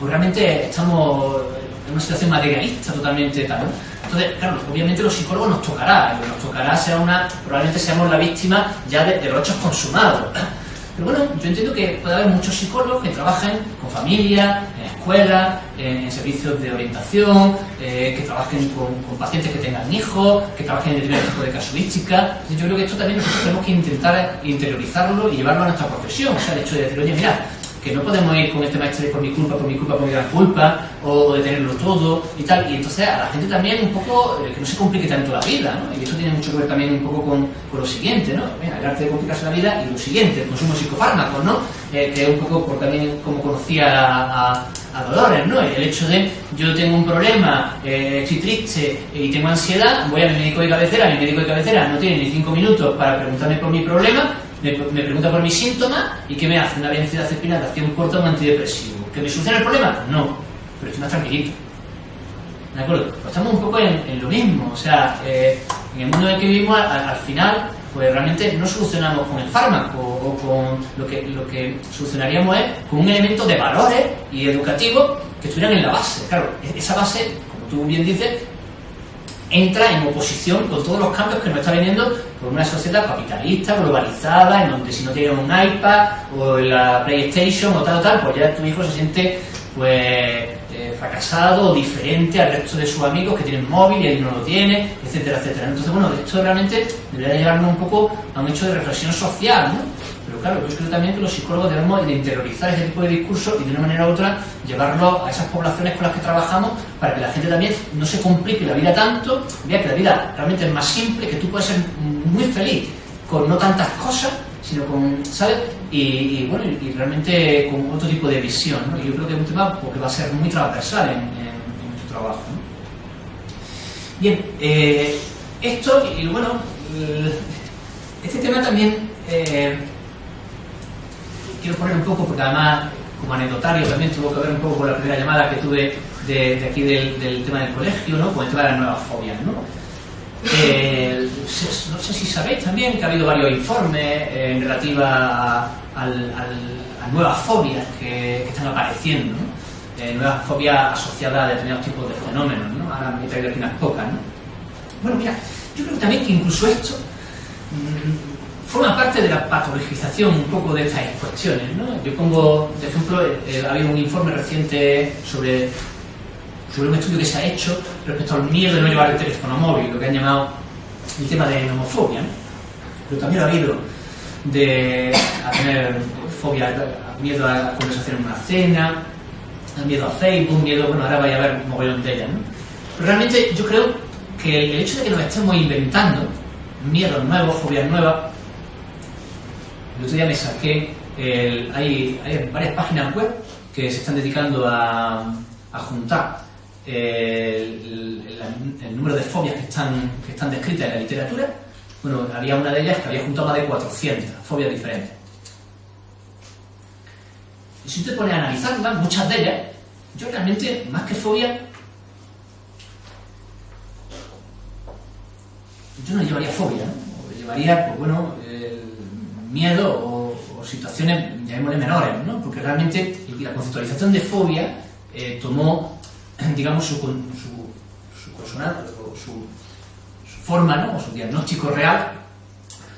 o realmente estamos en una situación materialista totalmente tal, ¿no? Entonces, claro, obviamente los psicólogos nos tocará probablemente seamos la víctima ya de los hechos consumados. Pero bueno, yo entiendo que puede haber muchos psicólogos que trabajen con familias, en escuelas, en servicios de orientación, que trabajen con pacientes que tengan hijos, que trabajen en determinados tipos de casuística. Yo creo que esto también nosotros tenemos que intentar interiorizarlo y llevarlo a nuestra profesión. O sea, el hecho de decir, oye, mira, que no podemos ir con este maestro por mi culpa, por mi gran culpa, o de tenerlo todo y tal. Y entonces a la gente también un poco que no se complique tanto la vida, ¿no? Y eso tiene mucho que ver también un poco con lo siguiente, ¿no? Mira, el arte de complicarse la vida y lo siguiente, el consumo de psicofármacos, ¿no? Que es un poco por también como conocía a Dolores, ¿no? El hecho de yo tengo un problema, estoy triste y tengo ansiedad, voy a mi médico de cabecera no tiene ni 5 minutos para preguntarme por mi problema. Me pregunta por mis síntomas y ¿qué me hace? Una benzodiazepina de acción corta o un antidepresivo. ¿Que me soluciona el problema? No, pero estoy más tranquilito. ¿De acuerdo? Pues estamos un poco en lo mismo. O sea, en el mundo en el que vivimos, al final, pues realmente no solucionamos con el fármaco o con lo que solucionaríamos es con un elemento de valores y educativos que estuvieran en la base. Claro, esa base, como tú bien dices, entra en oposición con todos los cambios que nos está viniendo por una sociedad capitalista, globalizada, en donde si no tienes un iPad o la PlayStation o tal, pues ya tu hijo se siente pues fracasado o diferente al resto de sus amigos que tienen móvil y él no lo tiene, etcétera, etcétera. Entonces, bueno, esto realmente debería llevarnos un poco a un hecho de reflexión social, ¿no? Pero claro, yo creo también que los psicólogos debemos de interiorizar ese tipo de discurso y de una manera u otra llevarlo a esas poblaciones con las que trabajamos para que la gente también no se complique la vida tanto, vea que la vida realmente es más simple, que tú puedes ser muy feliz con no tantas cosas, sino con, ¿sabes? Y bueno, y realmente con otro tipo de visión, ¿no? Y yo creo que es un tema porque va a ser muy transversal en nuestro trabajo, ¿no? Bien, esto, y bueno, este tema también quiero poner un poco, porque además como anecdotario también tuvo que ver un poco con la primera llamada que tuve de aquí del tema del colegio, ¿no? Con el tema de las nuevas fobias, ¿no? No sé si sabéis también que ha habido varios informes en relativa a nuevas fobias que están apareciendo, ¿no? Nuevas fobias asociadas a determinados tipos de fenómenos, ¿no? Ahora me he traído aquí unas pocas, ¿no? Bueno, mira, yo creo también que incluso esto forma parte de la patologización un poco de estas cuestiones, ¿no? Yo pongo, de ejemplo, ha habido un informe reciente sobre un estudio que se ha hecho respecto al miedo de no llevar el teléfono móvil, lo que han llamado el tema de nomofobia, ¿no? Pero también ha habido a tener fobia, miedo a la conversación en una cena, miedo a Facebook, miedo, bueno, ahora vaya a haber un mogollón de ellas, ¿no? Pero realmente yo creo que el hecho de que nos estemos inventando miedos nuevos, fobias nuevas. El otro día me saqué, hay varias páginas web que se están dedicando a juntar el número de fobias que están descritas en la literatura. Bueno, había una de ellas que había juntado más de 400 fobias diferentes. Y si te pones a analizarlas, muchas de ellas, yo realmente, más que fobia, yo no llevaría fobia, ¿no? O llevaría, pues bueno, miedo o situaciones, llamémosle menores, ¿no? Porque realmente la conceptualización de fobia tomó, digamos, su consonante, su forma, ¿no? O su diagnóstico real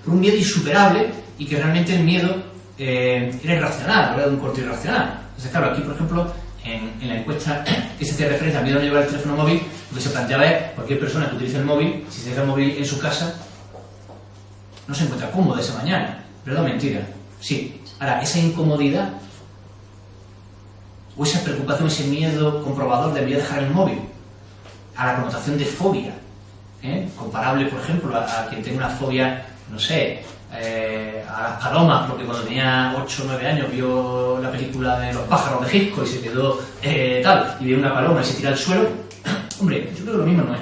por un miedo insuperable y que realmente el miedo era irracional, era de un corte irracional. Entonces, claro, aquí, por ejemplo, en la encuesta que se hacía referencia al miedo a no llevar el teléfono móvil, lo que se planteaba es cualquier persona que utilice el móvil, si se deja el móvil en su casa, no se encuentra cómodo esa mañana. Pero no, mentira. Sí. Ahora, esa incomodidad o esa preocupación, ese miedo comprobador de voy a dejar el móvil, a la connotación de fobia, comparable, por ejemplo, a quien tenga una fobia, no sé, a las palomas, porque cuando tenía 8 o 9 años vio la película de los pájaros de Hitchcock y se quedó tal, y vio una paloma y se tira al suelo. Hombre, yo creo que lo mismo no es.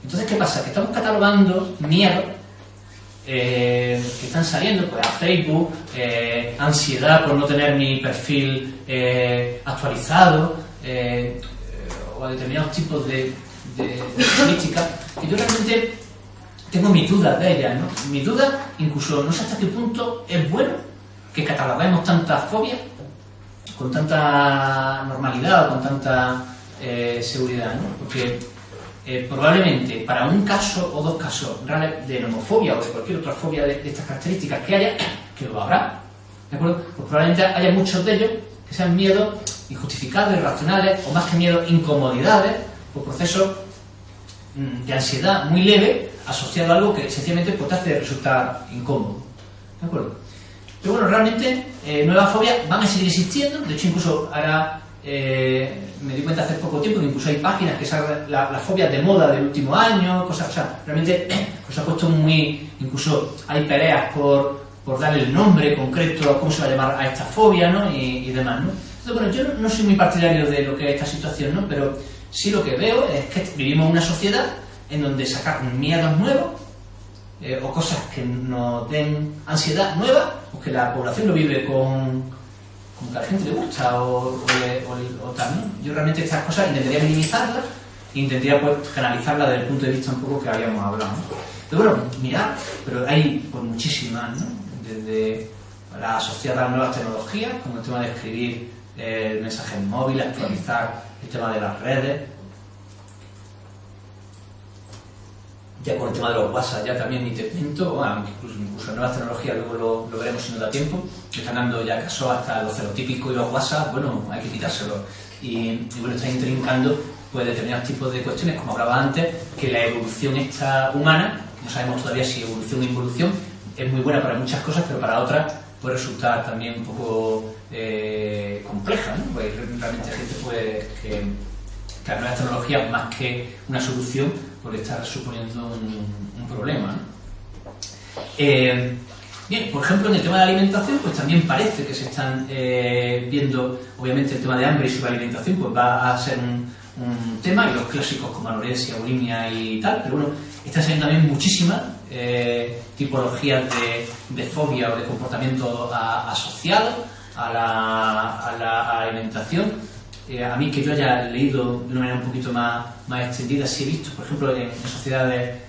Entonces, ¿qué pasa? Que estamos catalogando miedos que están saliendo pues, a Facebook, ansiedad por no tener mi perfil actualizado, o a determinados tipos de críticas, que yo realmente tengo mis dudas de ellas, ¿no? Mis dudas, incluso no sé hasta qué punto es bueno que cataloguemos tantas fobias con tanta normalidad o con tanta seguridad, ¿no? Porque probablemente para un caso o dos casos reales de nomofobia o de cualquier otra fobia de estas características que haya, que lo habrá, ¿de acuerdo? Pues probablemente haya muchos de ellos que sean miedos injustificados, irracionales, o más que miedos, incomodidades o procesos de ansiedad muy leve asociado a algo que sencillamente pues, te hace resultar incómodo, ¿de acuerdo? Pero bueno, realmente nuevas fobias van a seguir existiendo. De hecho, incluso ahora me di cuenta hace poco tiempo que incluso hay páginas que salen las fobias de moda del último año, cosas, o sea, realmente pues, se ha puesto muy... Incluso hay peleas por darle el nombre concreto a cómo se va a llamar a esta fobia, ¿no? Y demás, ¿no? Entonces, bueno, yo no soy muy partidario de lo que es esta situación, ¿no? Pero sí lo que veo es que vivimos en una sociedad en donde sacar miedos nuevos o cosas que nos den ansiedad nueva, pues que la población lo vive con que a la gente le gusta o tal, ¿no? Yo realmente estas cosas intentaría minimizarlas e intentaría pues, canalizarlas desde el punto de vista un poco que habíamos hablado, ¿no? Pero bueno, mirad, pero hay pues, muchísimas, ¿no? Desde la asociada a las nuevas tecnologías, como el tema de escribir mensajes móviles, actualizar el tema de las redes. Ya con el tema de los WhatsApp ya también ni te cuento, bueno, incluso nuevas tecnologías, luego lo veremos si nos da tiempo, que están dando ya caso hasta los celotípicos y los WhatsApp, bueno, hay que quitárselos. Y bueno, están intrincando pues, determinados tipos de cuestiones, como hablaba antes, que la evolución esta humana, no sabemos todavía si evolución o involución, es muy buena para muchas cosas, pero para otras puede resultar también un poco compleja, ¿no? Pues realmente hay gente pues, que las nuevas tecnologías, más que una solución, pues está suponiendo un problema, ¿no? Bien, por ejemplo, en el tema de la alimentación, pues también parece que se están viendo, obviamente el tema de hambre y sobrealimentación, pues va a ser un tema, y los clásicos como anorexia, bulimia y tal, pero bueno, están saliendo también muchísimas tipologías de fobia o de comportamiento asociado a la alimentación. A mí, que yo haya leído de una manera un poquito más extendida, sí he visto, por ejemplo, en sociedades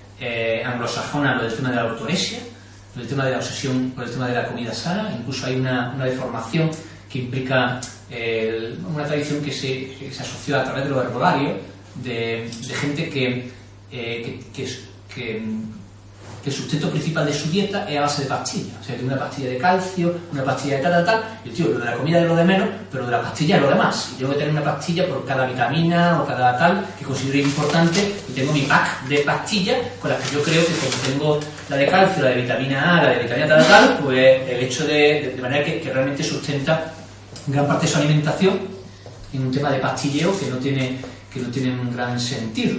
anglosajonas, lo del tema de la ortorexia, lo del tema de la obsesión por el tema de la comida sana. Incluso hay una deformación que implica una tradición que se asoció a través de los herbolarios de gente que el sustento principal de su dieta es a base de pastillas. O sea, tiene una pastilla de calcio, una pastilla de tal, y el tío, lo de la comida es lo de menos, pero lo de la pastilla es lo de más. Y tengo que tener una pastilla por cada vitamina o cada tal que considero importante, y tengo mi pack de pastillas con las que yo creo que como tengo la de calcio, la de vitamina A, la de vitamina tal, pues el hecho de manera que realmente sustenta gran parte de su alimentación en un tema de pastilleo que no tiene un gran sentido.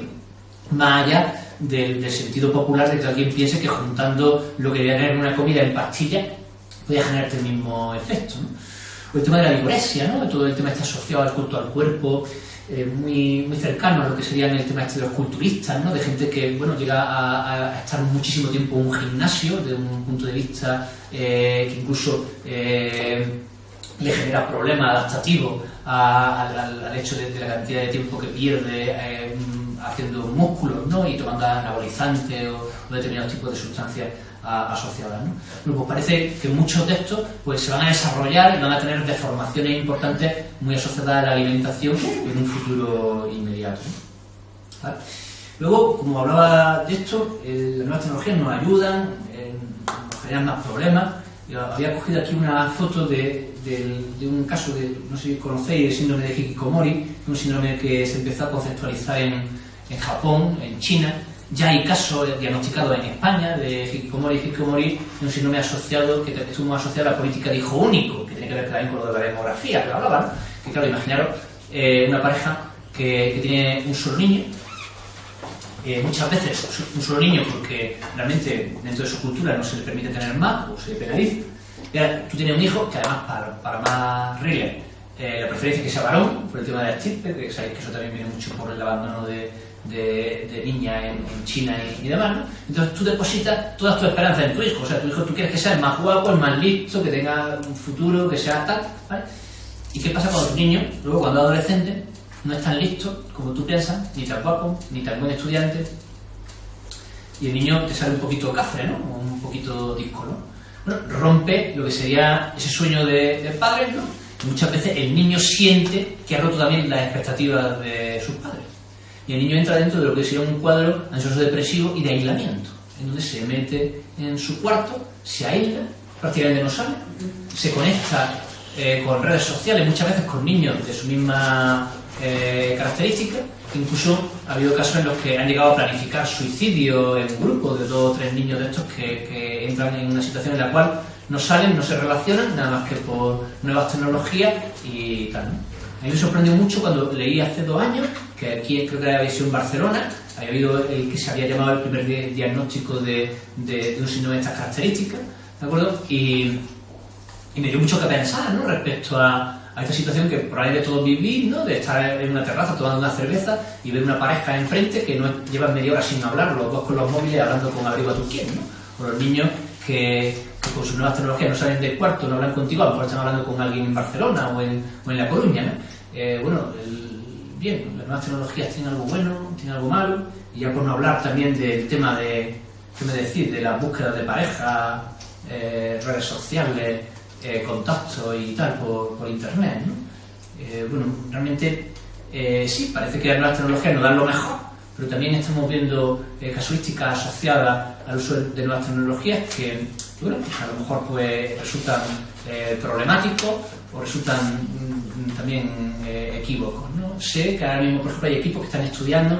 Más allá del sentido popular de que alguien piense que juntando lo que debería tener una comida en pastilla puede generarte el mismo efecto, ¿no? O el tema de la vigorexia, ¿no? Todo el tema está asociado al culto al cuerpo, muy cercano a lo que serían el tema de los culturistas, ¿no? De gente que bueno llega a estar muchísimo tiempo en un gimnasio, desde un punto de vista que incluso le genera problemas adaptativos al hecho de la cantidad de tiempo que pierde haciendo músculos, ¿no? Y tomando anabolizantes o determinados tipos de sustancias asociadas, ¿no? Bueno, pues parece que muchos de estos pues, se van a desarrollar y van a tener deformaciones importantes muy asociadas a la alimentación en un futuro inmediato, ¿no? ¿Vale? Luego, como hablaba de esto, las nuevas tecnologías nos ayudan, nos generan más problemas. Yo había cogido aquí una foto de un caso de, no sé si conocéis, el síndrome de Hikikomori, un síndrome que se empezó a conceptualizar en Japón, en China, Ya hay casos diagnosticados en España de hikikomori, un síndrome asociado que estuvo asociado a la política de hijo único, que tiene que ver también con lo de la demografía que hablaban, ¿no? Que claro, imaginaros una pareja que tiene un solo niño, muchas veces un solo niño porque realmente dentro de su cultura no se le permite tener más o se le penaliza. Y ahora tú tienes un hijo que además para más reglas la preferencia es que sea varón por el tema de la estirpe, que sabéis que eso también viene mucho por el abandono de niñas en China y demás, ¿no? Entonces tú depositas todas tus esperanzas en tu hijo. O sea, tu hijo tú quieres que sea el más guapo, el más listo, que tenga un futuro, que sea tal, ¿vale? ¿Y qué pasa con los niños? Luego cuando es adolescente no es tan listo como tú piensas, ni tan guapo, ni tan buen estudiante, y el niño te sale un poquito cafre, ¿no? O un poquito disco, ¿no? Bueno, rompe lo que sería ese sueño de padres, ¿no? Y muchas veces el niño siente que ha roto también las expectativas de sus padres. Y el niño entra dentro de lo que sería un cuadro ansioso depresivo y de aislamiento, en donde se mete en su cuarto, se aísla, prácticamente no sale, se conecta con redes sociales, muchas veces con niños de su misma característica. Incluso ha habido casos en los que han llegado a planificar suicidio en grupos de 2 o 3 niños de estos que entran en una situación en la cual no salen, no se relacionan, nada más que por nuevas tecnologías y tal, ¿no? A mí me sorprendió mucho cuando leí hace 2 años que aquí, creo que había sido en Barcelona, había habido el que se había llamado el primer diagnóstico de un síndrome de estas características, ¿de acuerdo? Y me dio mucho que pensar, ¿no? Respecto a esta situación que probablemente todos vivís, ¿no? De estar en una terraza tomando una cerveza y ver una pareja enfrente que no llevan media hora sin hablar, los dos con los móviles hablando con abrigo a tu quién, ¿no? O los niños que con sus nuevas tecnologías no salen del cuarto, no hablan contigo, a lo mejor están hablando con alguien en Barcelona o en La Coruña, ¿no? Bien, las nuevas tecnologías tienen algo bueno, tienen algo malo, y ya por no hablar también del tema de, ¿qué me decís?, de las búsquedas de pareja, redes sociales, contactos y tal por internet, ¿no? Realmente sí, parece que las nuevas tecnologías nos dan lo mejor, pero también estamos viendo casuísticas asociadas al uso de nuevas tecnologías que pues a lo mejor pues resultan problemáticos o resultan también equívocos, ¿no? Sé que ahora mismo, por ejemplo, hay equipos que están estudiando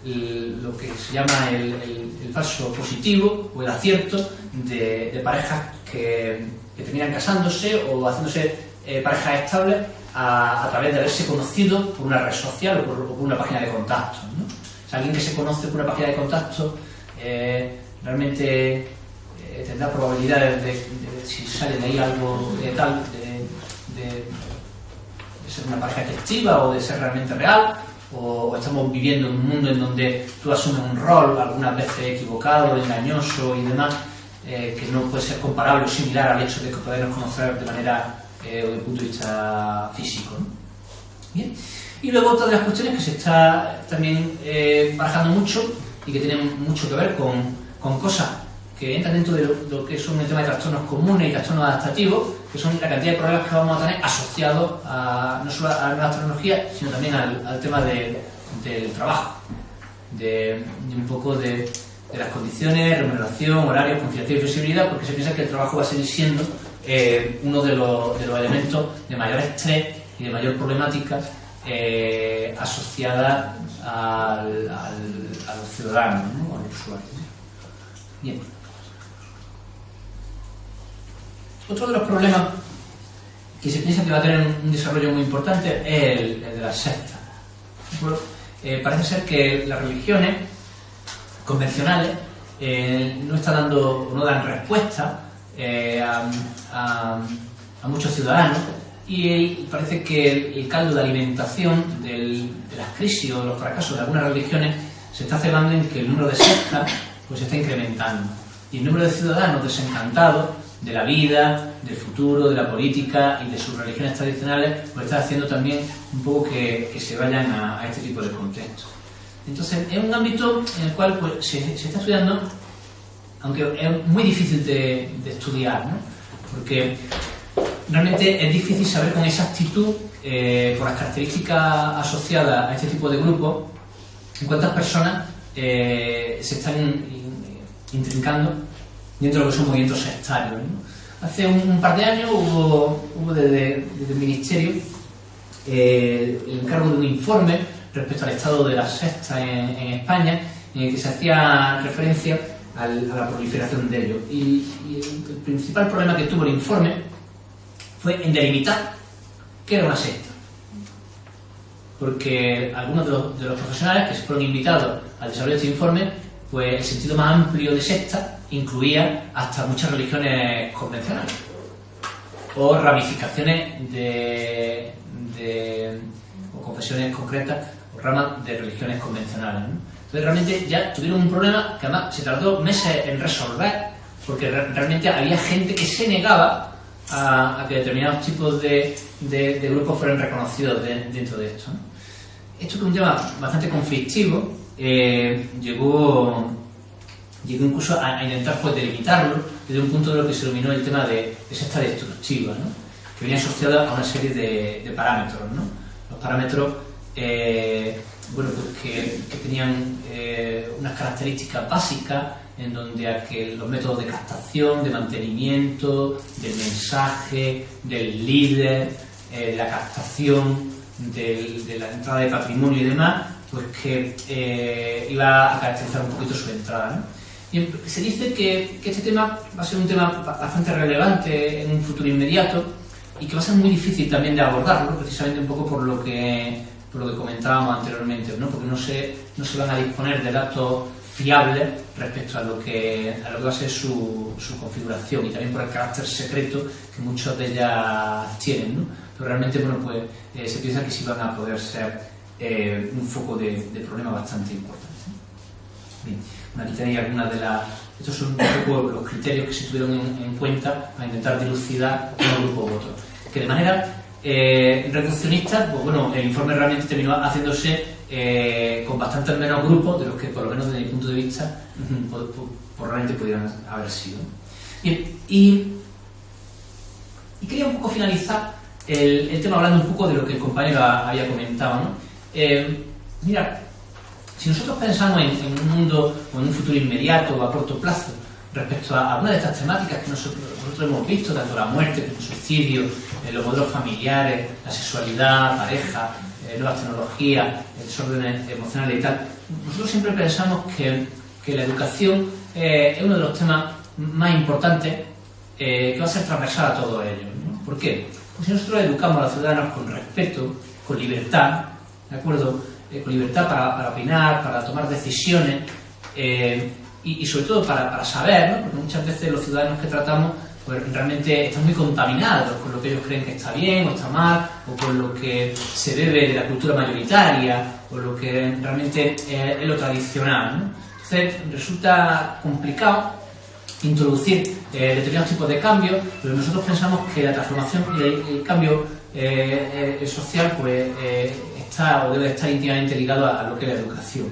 lo que se llama el falso positivo o el acierto de parejas que terminan casándose o haciéndose parejas estables a través de haberse conocido por una red social o por una página de contactos, ¿no? O sea, alguien que se conoce por una página de contactos realmente tendrá probabilidades de si sale de ahí algo de ser una pareja efectiva o de ser realmente real, o estamos viviendo en un mundo en donde tú asumes un rol algunas veces equivocado, engañoso y demás, que no puede ser comparable o similar al hecho de que podemos conocer de manera o desde el punto de vista físico, ¿no? Bien. Y luego otra de las cuestiones que se está también barajando mucho y que tienen mucho que ver con cosas que entran dentro de lo que son el tema de trastornos comunes y trastornos adaptativos, que son la cantidad de problemas que vamos a tener asociados no solo a nuevas tecnologías, sino también al tema del trabajo, de un poco de las condiciones, remuneración, horarios, conciliación y flexibilidad, porque se piensa que el trabajo va a seguir siendo uno de los elementos de mayor estrés y de mayor problemática asociada a los ciudadanos, ¿no? A los usuarios. Bien. Otro de los problemas que se piensa que va a tener un desarrollo muy importante es el de las sectas. Bueno, parece ser que las religiones convencionales no dan respuesta a muchos ciudadanos, y parece que el caldo de alimentación de las crisis o de los fracasos de algunas religiones se está cebando en que el número de sectas pues se está incrementando, y el número de ciudadanos desencantados de la vida, del futuro, de la política y de sus religiones tradicionales pues está haciendo también un poco que se vayan a este tipo de contextos. Entonces es un ámbito en el cual pues, se está estudiando, aunque es muy difícil de estudiar, ¿no? Porque realmente es difícil saber con exactitud, por las características asociadas a este tipo de grupos, en cuántas personas se están intrincando dentro de lo que son movimientos sectarios, ¿no? Hace un par de años hubo desde el Ministerio el encargo de un informe respecto al estado de las sectas en España, en el que se hacía referencia a la proliferación de ellos. Y el principal problema que tuvo el informe fue en delimitar qué era una secta. Porque algunos de los profesionales que se fueron invitados al desarrollo de este informe, pues el sentido más amplio de secta incluía hasta muchas religiones convencionales o ramificaciones o confesiones concretas o ramas de religiones convencionales, ¿no? Entonces realmente ya tuvieron un problema que además se tardó meses en resolver, porque realmente había gente que se negaba a que determinados tipos de grupos fueran reconocidos dentro de esto, ¿no? Esto que es un tema bastante conflictivo, llegó incluso a intentar pues delimitarlo desde un punto de lo que se denominó el tema de secta destructiva, ¿no? Que venía asociada a una serie de parámetros, ¿no? Los parámetros pues que tenían unas características básicas en donde los métodos de captación, de mantenimiento, del mensaje, del líder, de la captación, de la entrada de patrimonio y demás, pues que iba a caracterizar un poquito su entrada, ¿no? Y se dice que este tema va a ser un tema bastante relevante en un futuro inmediato y que va a ser muy difícil también de abordarlo, precisamente un poco por lo que comentábamos anteriormente, ¿no? Porque no se van a disponer de datos fiables respecto a lo que va a ser su configuración, y también por el carácter secreto que muchas de ellas tienen, ¿no? Pero realmente, bueno, pues se piensa que sí van a poder ser un foco de problema bastante importante. Bien, aquí tenéis algunas de las... Estos son un poco los criterios que se tuvieron en cuenta para intentar dilucidar un grupo u otro. Que de manera reduccionista, pues bueno, el informe realmente terminó haciéndose con bastantes menos grupos de los que, por lo menos desde mi punto de vista, realmente pudieran haber sido. Bien, y quería un poco finalizar el tema hablando un poco de lo que el compañero había comentado, ¿no? Mira, si nosotros pensamos en un mundo o en un futuro inmediato o a corto plazo respecto a algunas de estas temáticas que nosotros hemos visto, tanto la muerte como el suicidio, los modelos familiares, la sexualidad, pareja, nuevas tecnologías, desórdenes emocionales y tal, nosotros siempre pensamos que la educación es uno de los temas más importantes que va a ser transversal a todos ellos, ¿no? ¿Por qué? Pues si nosotros educamos a los ciudadanos con respeto, con libertad, ¿de acuerdo? Con libertad para opinar, para tomar decisiones y sobre todo para saber, ¿no? Porque muchas veces los ciudadanos que tratamos pues realmente están muy contaminados con lo que ellos creen que está bien o está mal, o con lo que se bebe de la cultura mayoritaria, o lo que realmente es lo tradicional, ¿no? Entonces resulta complicado introducir determinados tipos de cambios, pero nosotros pensamos que la transformación y el cambio social pues está o debe estar íntimamente ligado a lo que es la educación,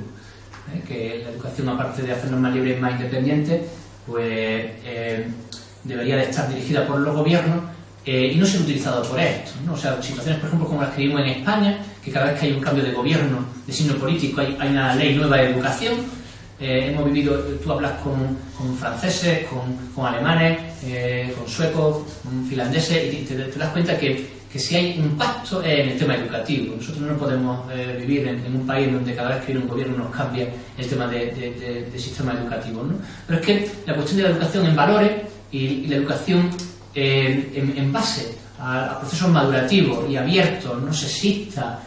que la educación, aparte de hacernos más libres y más independientes, pues debería de estar dirigida por los gobiernos y no ser utilizado por estos, ¿no? O sea, situaciones, por ejemplo, como las que vimos en España, que cada vez que hay un cambio de gobierno de signo político hay una ley nueva de educación. Hemos vivido, tú hablas con franceses, con alemanes, con suecos, con finlandeses, y te das cuenta que si hay un pacto en el tema educativo. Nosotros no podemos vivir en un país donde cada vez que viene un gobierno nos cambia el tema de sistema educativo, ¿no? Pero es que la cuestión de la educación en valores y la educación en base a procesos madurativos y abiertos, no sexistas,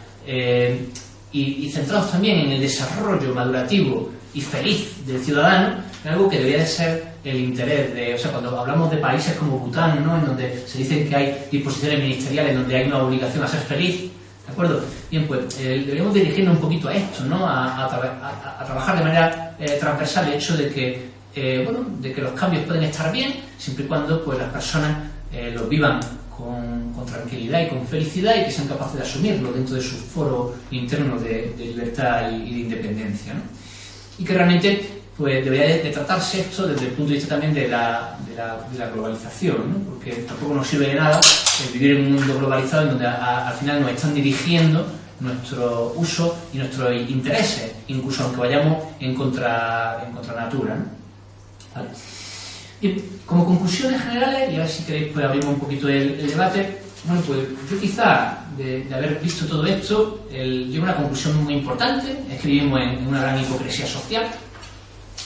y centrados también en el desarrollo madurativo y feliz del ciudadano, es algo que debería de ser el interés de... O sea, cuando hablamos de países como Bután, ¿no?, en donde se dicen que hay disposiciones ministeriales donde hay una obligación a ser feliz, ¿de acuerdo? Bien, pues deberíamos dirigirnos un poquito a esto, ¿no?, a trabajar de manera transversal el hecho de que de que los cambios pueden estar bien siempre y cuando pues las personas los vivan con tranquilidad y con felicidad, y que sean capaces de asumirlo dentro de su foro interno de libertad y de independencia, ¿no? Y que realmente pues debería de tratarse esto desde el punto de vista también de la globalización, ¿no? Porque tampoco nos sirve de nada vivir en un mundo globalizado en donde al final nos están dirigiendo nuestro uso y nuestros intereses, incluso aunque vayamos en contra natura, ¿no? Vale. Bien, como conclusiones generales, y a ver si queréis pues abrimos un poquito el debate. Bueno, pues yo quizá de haber visto todo esto, llego a una conclusión muy importante: es que vivimos en una gran hipocresía social,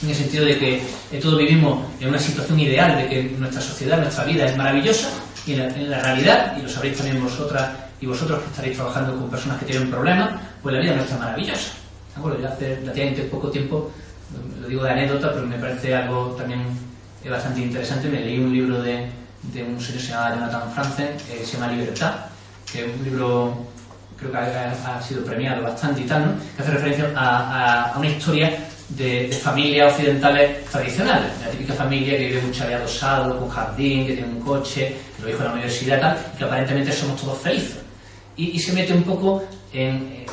en el sentido de que todos vivimos en una situación ideal, de que nuestra sociedad, nuestra vida es maravillosa, y en la realidad, y lo sabréis también vosotras y vosotros que estaréis trabajando con personas que tienen problemas, pues la vida no está maravillosa. Bueno, ya hace relativamente poco tiempo, lo digo de anécdota, pero me parece algo también bastante interesante. Me leí un libro de un señor que se llama Jonathan Franzen, se llama Libertad, que es un libro, creo que ha sido premiado bastante y tal, ¿no? Que hace referencia a una historia de familias occidentales tradicionales, la típica familia que vive un chalet adosado, con jardín, que tiene un coche, que lo hizo en la universidad y tal, y que aparentemente somos todos felices. Y se mete un poco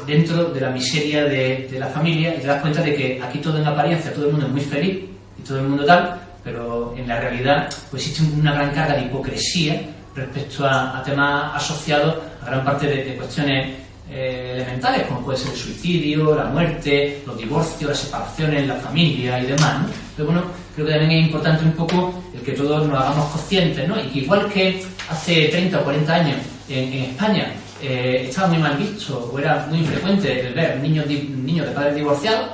dentro de la miseria de la familia y te das cuenta de que aquí todo en apariencia, todo el mundo es muy feliz y todo el mundo tal, pero en la realidad pues existe una gran carga de hipocresía respecto a temas asociados a gran parte de cuestiones elementales, como puede ser el suicidio, la muerte, los divorcios, las separaciones, la familia y demás, ¿no? Pero bueno, creo que también es importante un poco el que todos nos hagamos conscientes, ¿no? Y que igual que hace 30 o 40 años en España estaba muy mal visto o era muy infrecuente el ver niños de padres divorciados,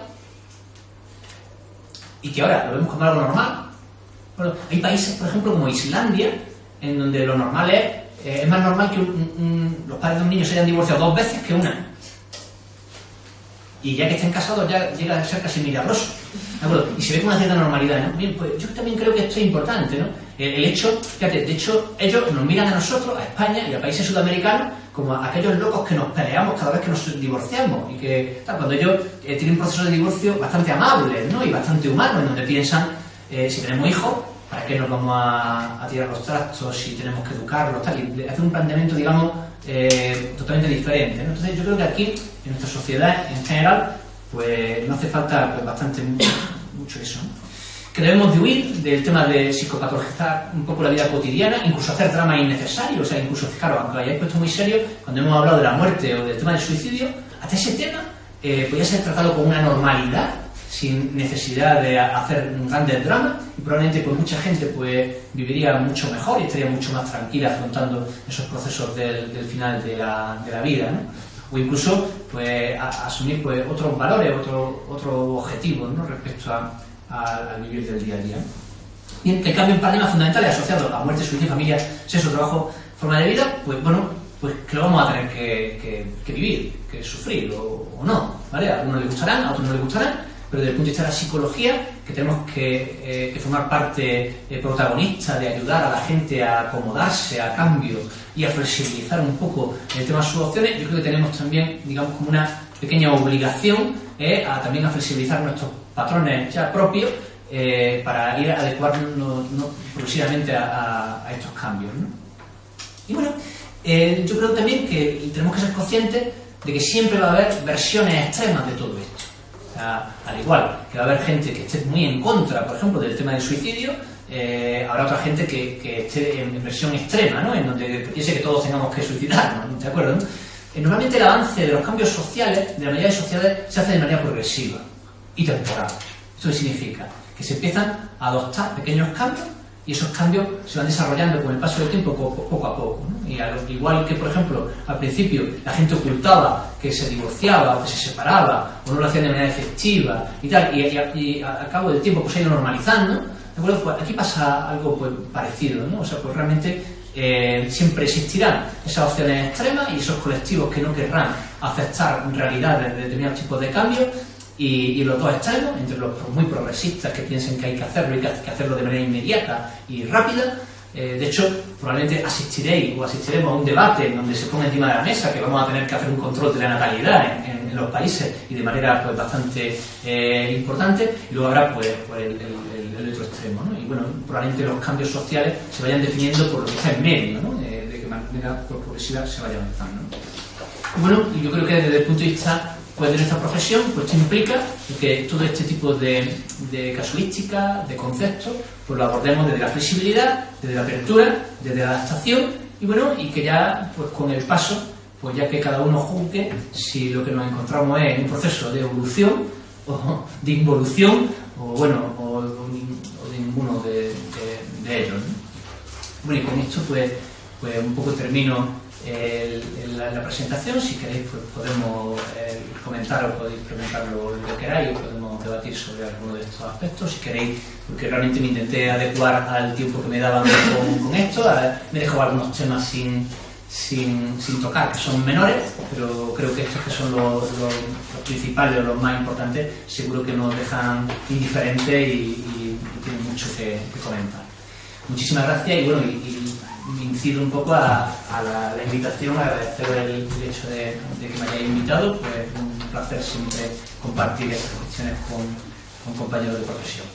y que ahora lo vemos como algo normal. Bueno, hay países, por ejemplo, como Islandia, en donde lo normal es más normal que los padres de un niño se hayan divorciado 2 veces que una. Y ya que estén casados ya llega a ser casi milagroso. ¿De acuerdo? Y se ve con una cierta normalidad, ¿no? Bien, pues yo también creo que esto es importante, ¿no? El hecho, fíjate, de hecho, ellos nos miran a nosotros, a España y a países sudamericanos, como a aquellos locos que nos peleamos cada vez que nos divorciamos. Y que, cuando ellos tienen un proceso de divorcio bastante amable, ¿no? Y bastante humano, en donde piensan, si tenemos hijos, ¿para qué nos vamos a tirar los trastos si tenemos que educarlos? Tal, y hacer un planteamiento, digamos, totalmente diferente, ¿no? Entonces yo creo que aquí, en nuestra sociedad en general, pues no hace falta pues, bastante mucho eso, ¿no? Que debemos de huir del tema de psicopatologizar un poco la vida cotidiana, incluso hacer drama innecesario, o sea, incluso, claro, aunque lo hayáis puesto muy serio, cuando hemos hablado de la muerte o del tema del suicidio, hasta ese tema podría ser tratado con una normalidad, sin necesidad de hacer grandes dramas, y probablemente pues mucha gente pues viviría mucho mejor y estaría mucho más tranquila afrontando esos procesos del final de la vida, ¿no? O incluso pues asumir pues otros valores, otros objetivos, ¿no? Respecto al vivir del día a día. Bien, que cambien paradigmas fundamentales asociados a muerte, suicidio, familia, sexo, trabajo, forma de vida, pues bueno, pues que lo vamos a tener que vivir, que sufrir o no, ¿vale? A algunos les gustarán, a otros no les gustarán, pero desde el punto de vista de la psicología, que tenemos que formar parte protagonista de ayudar a la gente a acomodarse a cambio y a flexibilizar un poco el tema de sus opciones, yo creo que tenemos también, digamos, como una pequeña obligación también a flexibilizar nuestros patrones ya propios para ir adecuarnos progresivamente a estos cambios, ¿no? Y bueno, yo creo también que tenemos que ser conscientes de que siempre va a haber versiones extremas de todo esto. O sea, al igual que va a haber gente que esté muy en contra, por ejemplo, del tema del suicidio, habrá otra gente que esté en versión extrema, ¿no? En donde piense que todos tengamos que suicidarnos, ¿de acuerdo? ¿No? Normalmente el avance de los cambios sociales, de la mayoría de sociedades, se hace de manera progresiva y temporal. ¿Esto qué significa? Que se empiezan a adoptar pequeños cambios y esos cambios se van desarrollando con el paso del tiempo poco a poco, ¿no? Y igual que, por ejemplo, al principio la gente ocultaba que se divorciaba o que se separaba o no lo hacían de manera efectiva y tal, y al cabo del tiempo pues se ha ido normalizando, ¿de acuerdo? Pues aquí pasa algo pues, parecido, ¿no? O sea, pues realmente siempre existirán esas opciones extremas y esos colectivos que no querrán aceptar realidades de determinados tipos de cambios, y los dos extremos, entre los muy progresistas que piensen que hay que hacerlo y que hay que hacerlo de manera inmediata y rápida. De hecho, probablemente asistiremos a un debate en donde se ponga encima de la mesa que vamos a tener que hacer un control de la natalidad en los países y de manera pues, bastante importante, y luego habrá pues, el otro extremo, ¿no? Y bueno, probablemente los cambios sociales se vayan definiendo por lo que está en medio, ¿no? De que manera progresiva se vaya avanzando, ¿no? Bueno, yo creo que desde el punto de vista pues, de nuestra profesión, pues esto implica que todo este tipo de casuística, de conceptos, pues lo abordemos desde la flexibilidad, desde la apertura, desde la adaptación, y bueno, y que ya pues con el paso, pues ya que cada uno juzgue si lo que nos encontramos es un proceso de evolución o de involución, o bueno, o de ninguno de ellos, ¿no? Bueno, y con esto pues un poco termino la presentación. Si queréis pues podemos comentar o podéis preguntar lo que queráis, o podemos podamos debatir sobre alguno de estos aspectos, si queréis, porque realmente me intenté adecuar al tiempo que me daban con esto. Me he dejado algunos temas sin tocar, que son menores, pero creo que estos que son los principales o los más importantes, seguro que nos dejan indiferentes y tienen mucho que comentar. Muchísimas gracias y bueno, y incido un poco a la invitación, agradecer el hecho de que me hayáis invitado, pues un placer siempre compartir estas cuestiones con compañeros de profesión.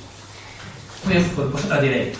Muy bien, pues vosotras diréis.